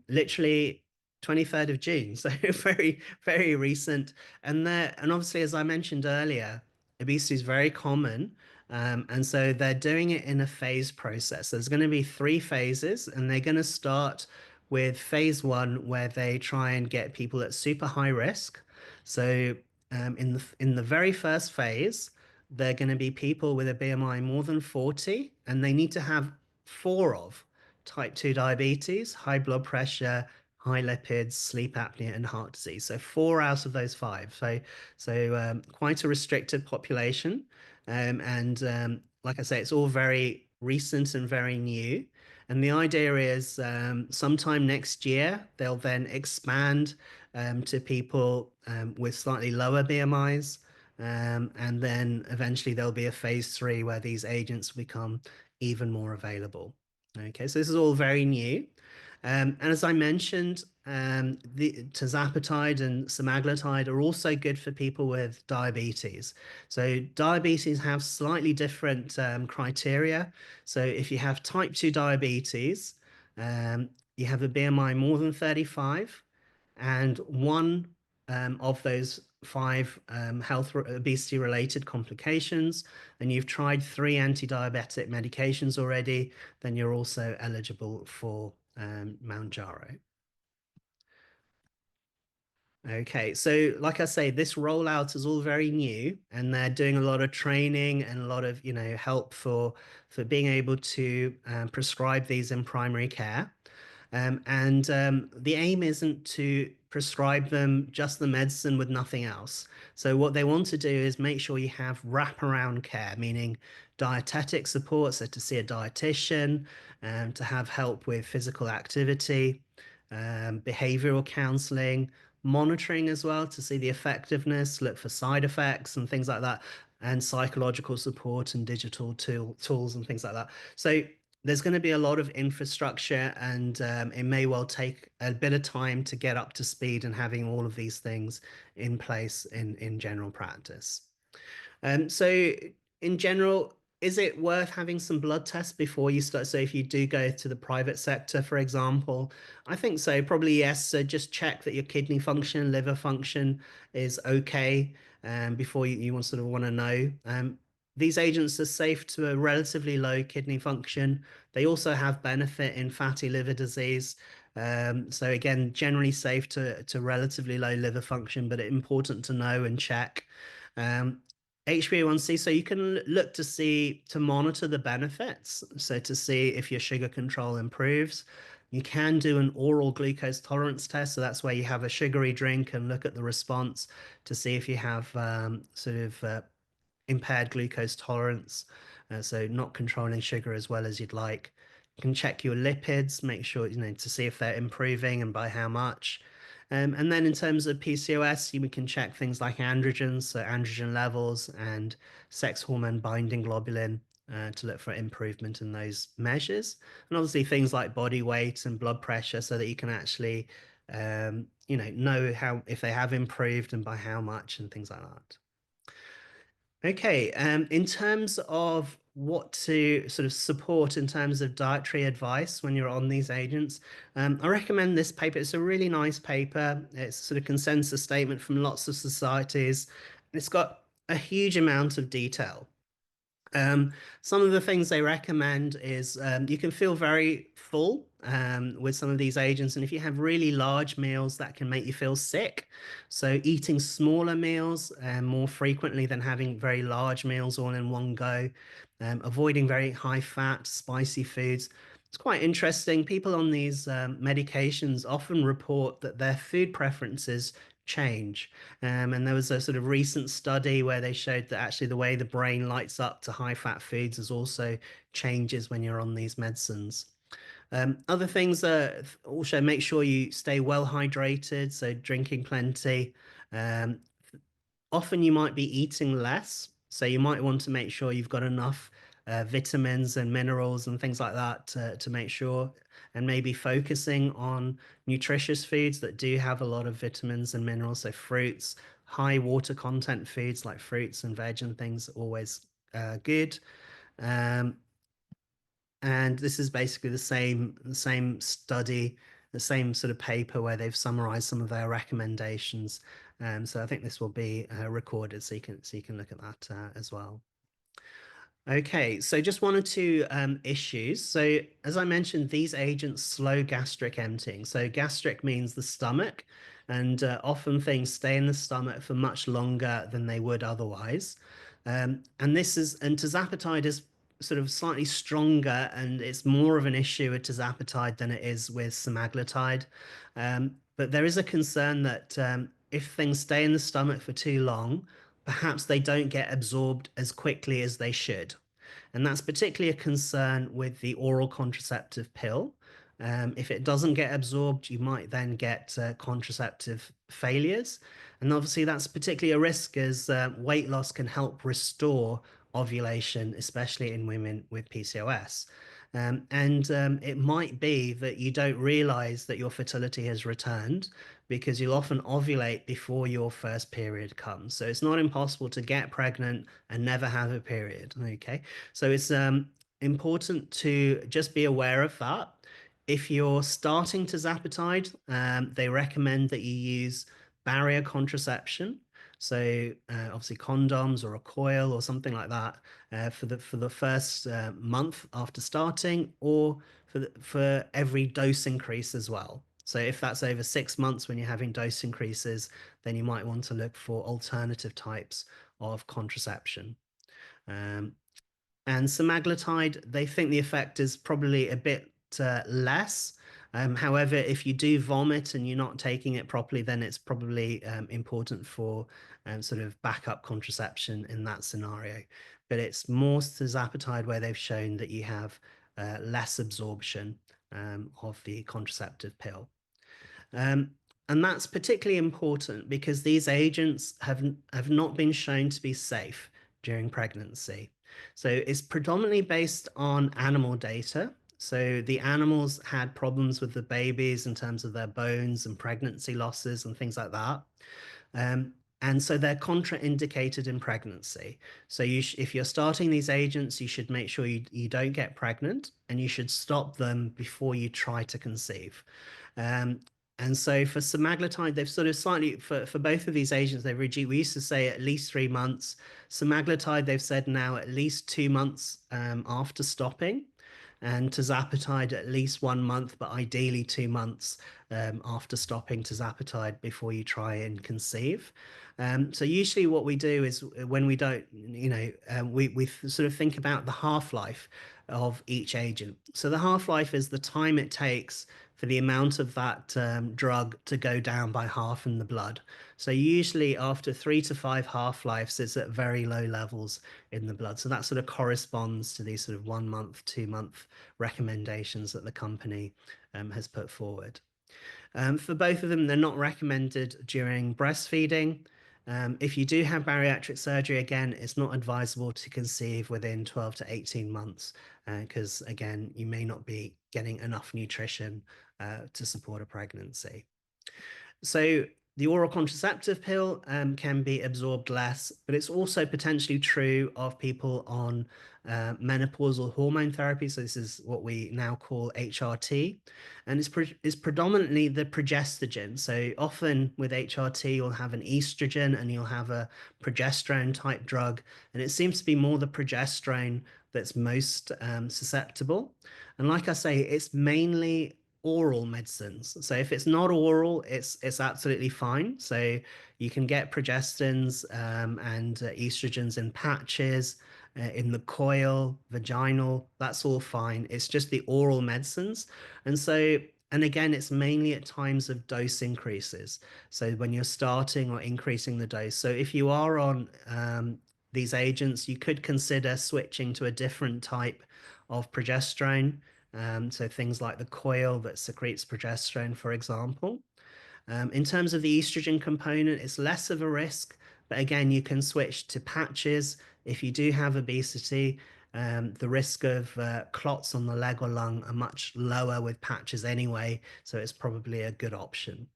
literally 23rd of June, so very, very recent. And obviously, as I mentioned earlier, obesity is very common. And so they're doing it in a phase process. There's going to be 3 phases, and they're going to start with phase 1, where they try and get people at super high risk. So in the very first phase, they're going to be people with a BMI more than 40, and they need to have 4 of type 2 diabetes, high blood pressure, high lipids, sleep apnea, and heart disease. So 4 out of those 5. So quite a restricted population. And like I say, it's all very recent and very new. And the idea is sometime next year, they'll then expand to people with slightly lower BMIs. And then eventually there'll be a phase 3 where these agents become even more available. Okay, so this is all very new. And as I mentioned, the tirzepatide and semaglutide are also good for people with diabetes. So diabetes have slightly different criteria. So if you have type 2 diabetes, you have a BMI more than 35 and one of those five health obesity related complications, and you've tried three anti-diabetic medications already, then you're also eligible for Mounjaro. Okay, so like I say, this rollout is all very new, and they're doing a lot of training and a lot of, help for being able to prescribe these in primary care. And the aim isn't to prescribe them just the medicine with nothing else. So what they want to do is make sure you have wraparound care, meaning dietetic support, so to see a dietitian, to have help with physical activity, behavioral counseling, monitoring as well to see the effectiveness, look for side effects and things like that, and psychological support and digital tools and things like that. So there's going to be a lot of infrastructure, and it may well take a bit of time to get up to speed and having all of these things in place in general practice. So in general, is it worth having some blood tests before you start? So if you do go to the private sector, for example, I think so, probably yes. So just check that your kidney function, liver function is okay before you want sort of want to know. These agents are safe to a relatively low kidney function. They also have benefit in fatty liver disease. So again, generally safe to relatively low liver function, but important to know and check. Um, HbA1c, so you can look to monitor the benefits, so to see if your sugar control improves. You can do an oral glucose tolerance test, so that's where you have a sugary drink and look at the response to see if you have impaired glucose tolerance, so not controlling sugar as well as you'd like. You can check your lipids, make sure, to see if they're improving and by how much. And then in terms of PCOS, we can check things like androgens, so androgen levels and sex hormone binding globulin to look for improvement in those measures. And obviously things like body weight and blood pressure so that you can actually, know how if they have improved and by how much and things like that. Okay, in terms of what to sort of support in terms of dietary advice when you're on these agents, I recommend this paper. It's a really nice paper. It's sort of consensus statement from lots of societies. It's got a huge amount of detail. Some of the things they recommend is you can feel very full with some of these agents, and if you have really large meals, that can make you feel sick. So eating smaller meals more frequently than having very large meals all in one go, avoiding very high fat, spicy foods. It's quite interesting. People on these medications often report that their food preferences change. And there was a sort of recent study where they showed that actually the way the brain lights up to high fat foods is also changes when you're on these medicines. Other things are also make sure you stay well hydrated, so drinking plenty. Um, Often you might be eating less, so you might want to make sure you've got enough vitamins and minerals and things like that to make sure, and maybe focusing on nutritious foods that do have a lot of vitamins and minerals, so fruits, high water content foods like fruits and veg and things, always good. Um, and this is basically the same study, the same sort of paper where they've summarized some of their recommendations. So I think this will be recorded, so you can look at that as well. Okay, so just one or two issues. So as I mentioned, these agents slow gastric emptying. So gastric means the stomach, and often things stay in the stomach for much longer than they would otherwise. And tirzepatide is sort of slightly stronger, and it's more of an issue with tirzepatide than it is with semaglutide. But there is a concern that if things stay in the stomach for too long, perhaps they don't get absorbed as quickly as they should. And that's particularly a concern with the oral contraceptive pill. If it doesn't get absorbed, you might then get contraceptive failures. And obviously, that's particularly a risk as weight loss can help restore ovulation, especially in women with PCOS. And it might be that you don't realize that your fertility has returned because you'll often ovulate before your first period comes. So it's not impossible to get pregnant and never have a period. Okay. So it's important to just be aware of that. If you're starting tirzepatide, they recommend that you use barrier contraception. So obviously condoms or a coil or something like that for the first month after starting, or for every dose increase as well. So if that's over 6 months when you're having dose increases, then you might want to look for alternative types of contraception. Um, and semaglutide, they think the effect is probably a bit less. However, if you do vomit and you're not taking it properly, then it's probably important for sort of backup contraception in that scenario. But it's more tirzepatide where they've shown that you have less absorption of the contraceptive pill. Um, and that's particularly important because these agents have not been shown to be safe during pregnancy. So it's predominantly based on animal data. So the animals had problems with the babies in terms of their bones and pregnancy losses and things like that. And so they're contraindicated in pregnancy. So if you're starting these agents, you should make sure you don't get pregnant, and you should stop them before you try to conceive. Um, and so for semaglutide, they've sort of slightly, for both of these agents, they've reduced, we used to say at least 3 months. Semaglutide, they've said now at least 2 months after stopping. And tirzepatide at least 1 month, but ideally 2 months after stopping tirzepatide before you try and conceive. So usually what we do is when we don't, we sort of think about the half-life of each agent. So the half-life is the time it takes for the amount of that drug to go down by half in the blood. So usually after 3 to 5 half-lives, it's at very low levels in the blood. So that sort of corresponds to these sort of 1 month, 2 month recommendations that the company has put forward. For both of them, they're not recommended during breastfeeding. If you do have bariatric surgery, again, it's not advisable to conceive within 12 to 18 months because, again, you may not be getting enough nutrition to support a pregnancy. So the oral contraceptive pill can be absorbed less, but it's also potentially true of people on menopausal hormone therapy. So this is what we now call HRT, and it's predominantly the progestogen. So often with HRT, you'll have an estrogen and you'll have a progesterone type drug, and it seems to be more the progesterone that's most susceptible. And like I say, it's mainly oral medicines. So if it's not oral, it's absolutely fine. So you can get progestins and estrogens in patches, in the coil, vaginal. That's all fine. It's just the oral medicines. And so, and again, it's mainly at times of dose increases. So when you're starting or increasing the dose. So if you are on these agents, you could consider switching to a different type of progesterone. So things like the coil that secretes progesterone, for example. In terms of the estrogen component, it's less of a risk, but again, you can switch to patches. If you do have obesity, the risk of clots on the leg or lung are much lower with patches anyway, so it's probably a good option.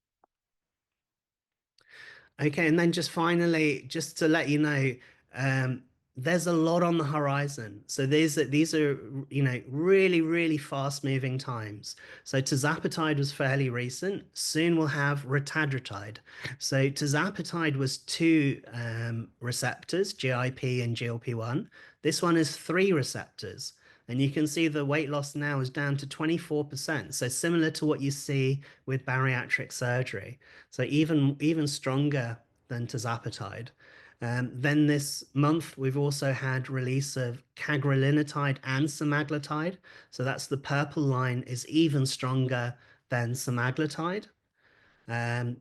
Okay, and then just finally, just to let you know, um, there's a lot on the horizon. So these are really, really fast-moving times. So tirzepatide was fairly recent. Soon we'll have retatrutide. So tirzepatide was two receptors, GIP and GLP-1. This one is three receptors. And you can see the weight loss now is down to 24%. So similar to what you see with bariatric surgery. So even stronger than tirzepatide. Then this month, we've also had release of cagrilinotide and semaglutide. So that's the purple line is even stronger than semaglutide. Um,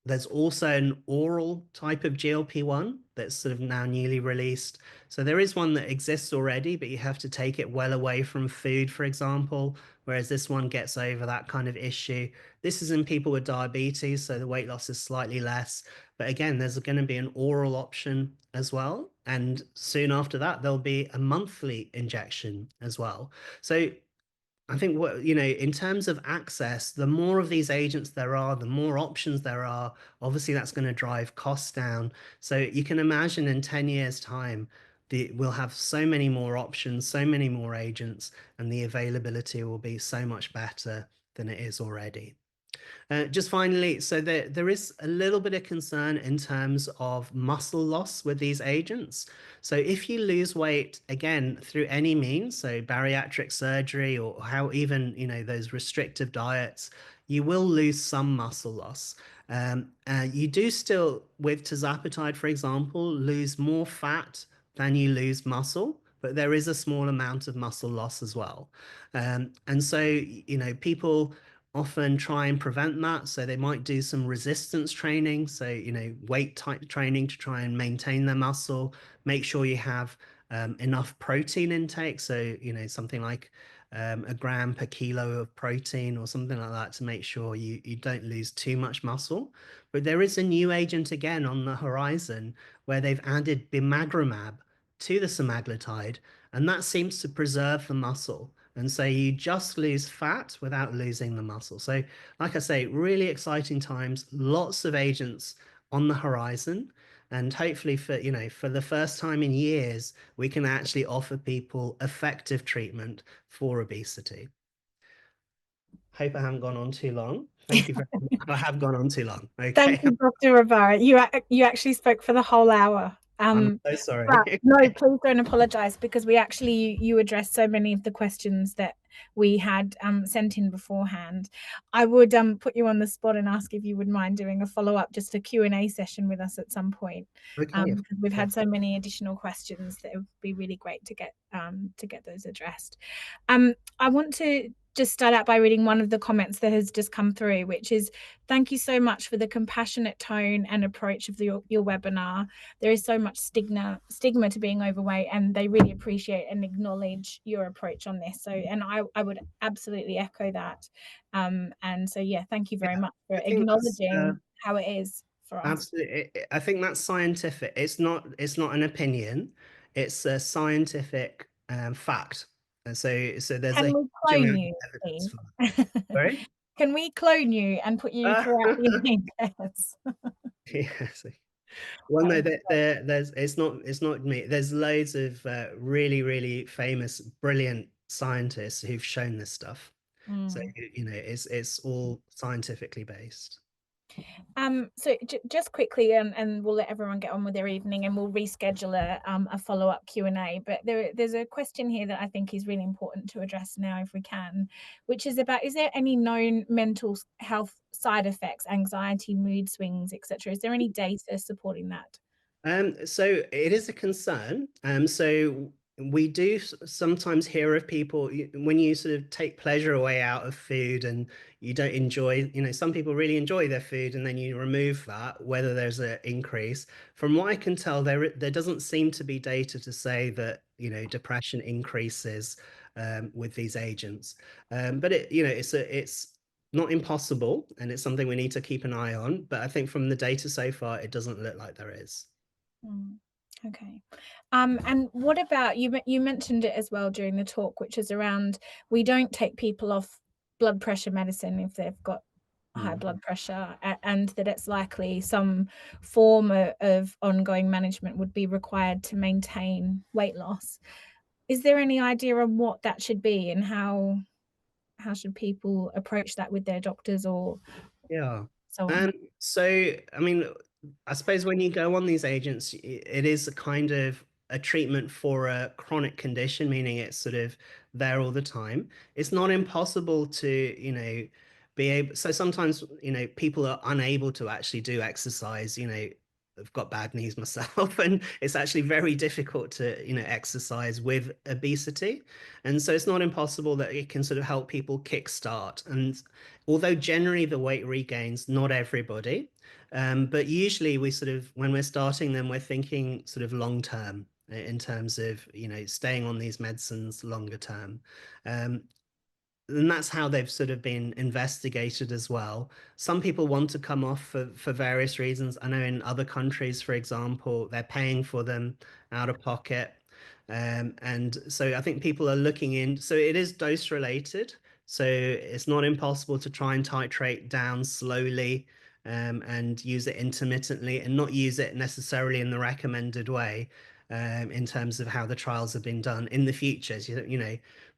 there's also an oral type of GLP-1 that's sort of now newly released. So there is one that exists already, but you have to take it well away from food, for example, whereas this one gets over that kind of issue. This is in people with diabetes, so the weight loss is slightly less. But again, there's going to be an oral option as well. And soon after that, there'll be a monthly injection as well. So I think in terms of access, the more of these agents there are, the more options there are, obviously that's going to drive costs down. So you can imagine in 10 years' time, we'll have so many more options, so many more agents, and the availability will be so much better than it is already. Just finally, so there is a little bit of concern in terms of muscle loss with these agents. So if you lose weight, again, through any means, so bariatric surgery or how even, those restrictive diets, you will lose some muscle loss. You do still, with tirzepatide, for example, lose more fat than you lose muscle, but there is a small amount of muscle loss as well. And so, people often try and prevent that. So they might do some resistance training. So, weight type training to try and maintain their muscle. Make sure you have enough protein intake. So, something like a gram per kilo of protein or something like that to make sure you don't lose too much muscle. But there is a new agent again on the horizon where they've added bimagrumab to the semaglutide, and that seems to preserve the muscle. And so you just lose fat without losing the muscle. So, like I say, really exciting times, lots of agents on the horizon. And hopefully for the first time in years, we can actually offer people effective treatment for obesity. Hope I haven't gone on too long. Thank you very much. I have gone on too long. Thank Okay. you, Dr. Abbara. You actually spoke for the whole hour. I'm so But sorry. no, please don't apologize, because we actually you addressed so many of the questions that we had sent in beforehand. I would put you on the spot and ask if you would mind doing a follow-up, just a Q&A session with us at some point. Okay. Because we've Yeah. had so many additional questions that it would be really great to get those addressed. I want to just start out by reading one of the comments that has just come through, which is, thank you so much for the compassionate tone and approach of your webinar. There is so much stigma to being overweight, and they really appreciate and acknowledge your approach on this. So, and I would absolutely echo that. And so, yeah, thank you very Yeah. much for I think that's acknowledging how it is for us. absolutely. I think that's scientific. It's not an opinion. It's a scientific fact. And so there's a Can we huge clone amount of you, evidence please? for that. Sorry? Can we clone you and put you throughout the evening tests? Yes. Well, That no, would be there's it's not me. There's loads of really, really famous, brilliant scientists who've shown this stuff. So, great. it's all scientifically based. So just quickly, and we'll let everyone get on with their evening, and we'll reschedule a follow-up Q&A. But there's a question here that I think is really important to address now, if we can, which is about, is there any known mental health side effects, anxiety, mood swings, etc.? Is there any data supporting that? So it is a concern. So we do sometimes hear of people when you sort of take pleasure away out of food and you don't enjoy, some people really enjoy their food and then you remove that, whether there's an increase. From what I can tell, there doesn't seem to be data to say that, depression increases with these agents. But it's not impossible and it's something we need to keep an eye on. But I think from the data so far, it doesn't look like there is. Okay. And what about, you mentioned it as well during the talk, which is around, we don't take people off blood pressure medicine if they've got high Mm. blood pressure, and that it's likely some form of ongoing management would be required to maintain weight loss. Is there any idea on what that should be, and how should people approach that with their doctors or Yeah. so on? Um, so, I mean, I suppose when you go on these agents, it is a kind of a treatment for a chronic condition, meaning it's sort of there all the time. It's not impossible to, be able. So sometimes, people are unable to actually do exercise, I've got bad knees myself, and it's actually very difficult to, exercise with obesity. And so it's not impossible that it can sort of help people kickstart. And although generally the weight regains, not everybody, but usually we sort of, when we're starting them, we're thinking sort of long term in terms of, staying on these medicines longer term. Um, and that's how they've sort of been investigated as well. Some people want to come off for various reasons. I know in other countries, for example, they're paying for them out of pocket. And so I think people are looking in. So it is dose related. So it's not impossible to try and titrate down slowly and use it intermittently and not use it necessarily in the recommended way in terms of how the trials have been done in the future. So,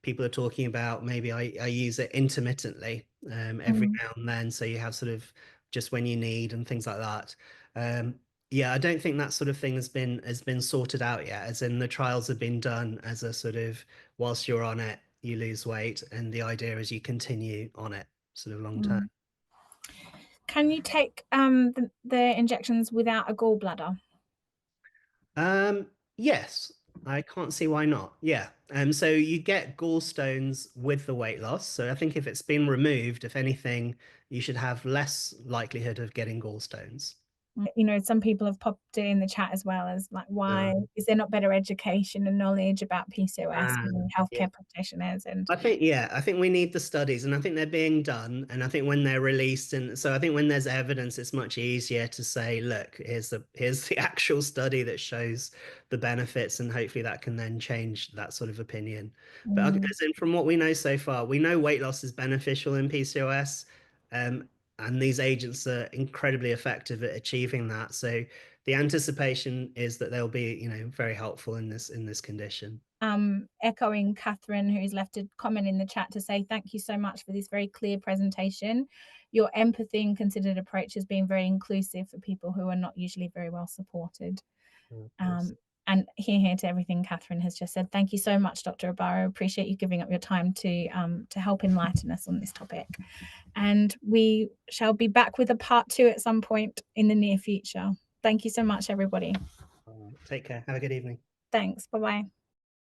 people are talking about maybe I use it intermittently every now and then, so you have sort of just when you need and things like that. Yeah, I don't think that sort of thing has been sorted out yet, as in the trials have been done as a sort of whilst you're on it, you lose weight, and the idea is you continue on it sort of long term. Can you take the injections without a gallbladder? Yes, I can't see why not. Yeah. So you get gallstones with the weight loss. So I think if it's been removed, if anything, you should have less likelihood of getting gallstones. You know, some people have popped it in the chat as well as like, Uh, why is there not better education and knowledge about PCOS ah, and yeah. healthcare practitioners? And I think we need the studies, and I think they're being done, and I think when they're released, and so I think when there's evidence, it's much easier to say, look, here's the actual study that shows the benefits, and hopefully that can then change that sort of opinion. But as in from what we know so far, we know weight loss is beneficial in PCOS, and these agents are incredibly effective at achieving that. So the anticipation is that they'll be, very helpful in this condition. echoing Catherine, who's left a comment in the chat to say thank you so much for this very clear presentation. Your empathy and considered approach has been very inclusive for people who are not usually very well supported. And here to everything Catherine has just said. Thank you so much, Dr. Abbara. Appreciate you giving up your time to help enlighten us on this topic. And we shall be back with a part 2 at some point in the near future. Thank you so much, everybody. Take care. Have a good evening. Thanks. Bye-bye.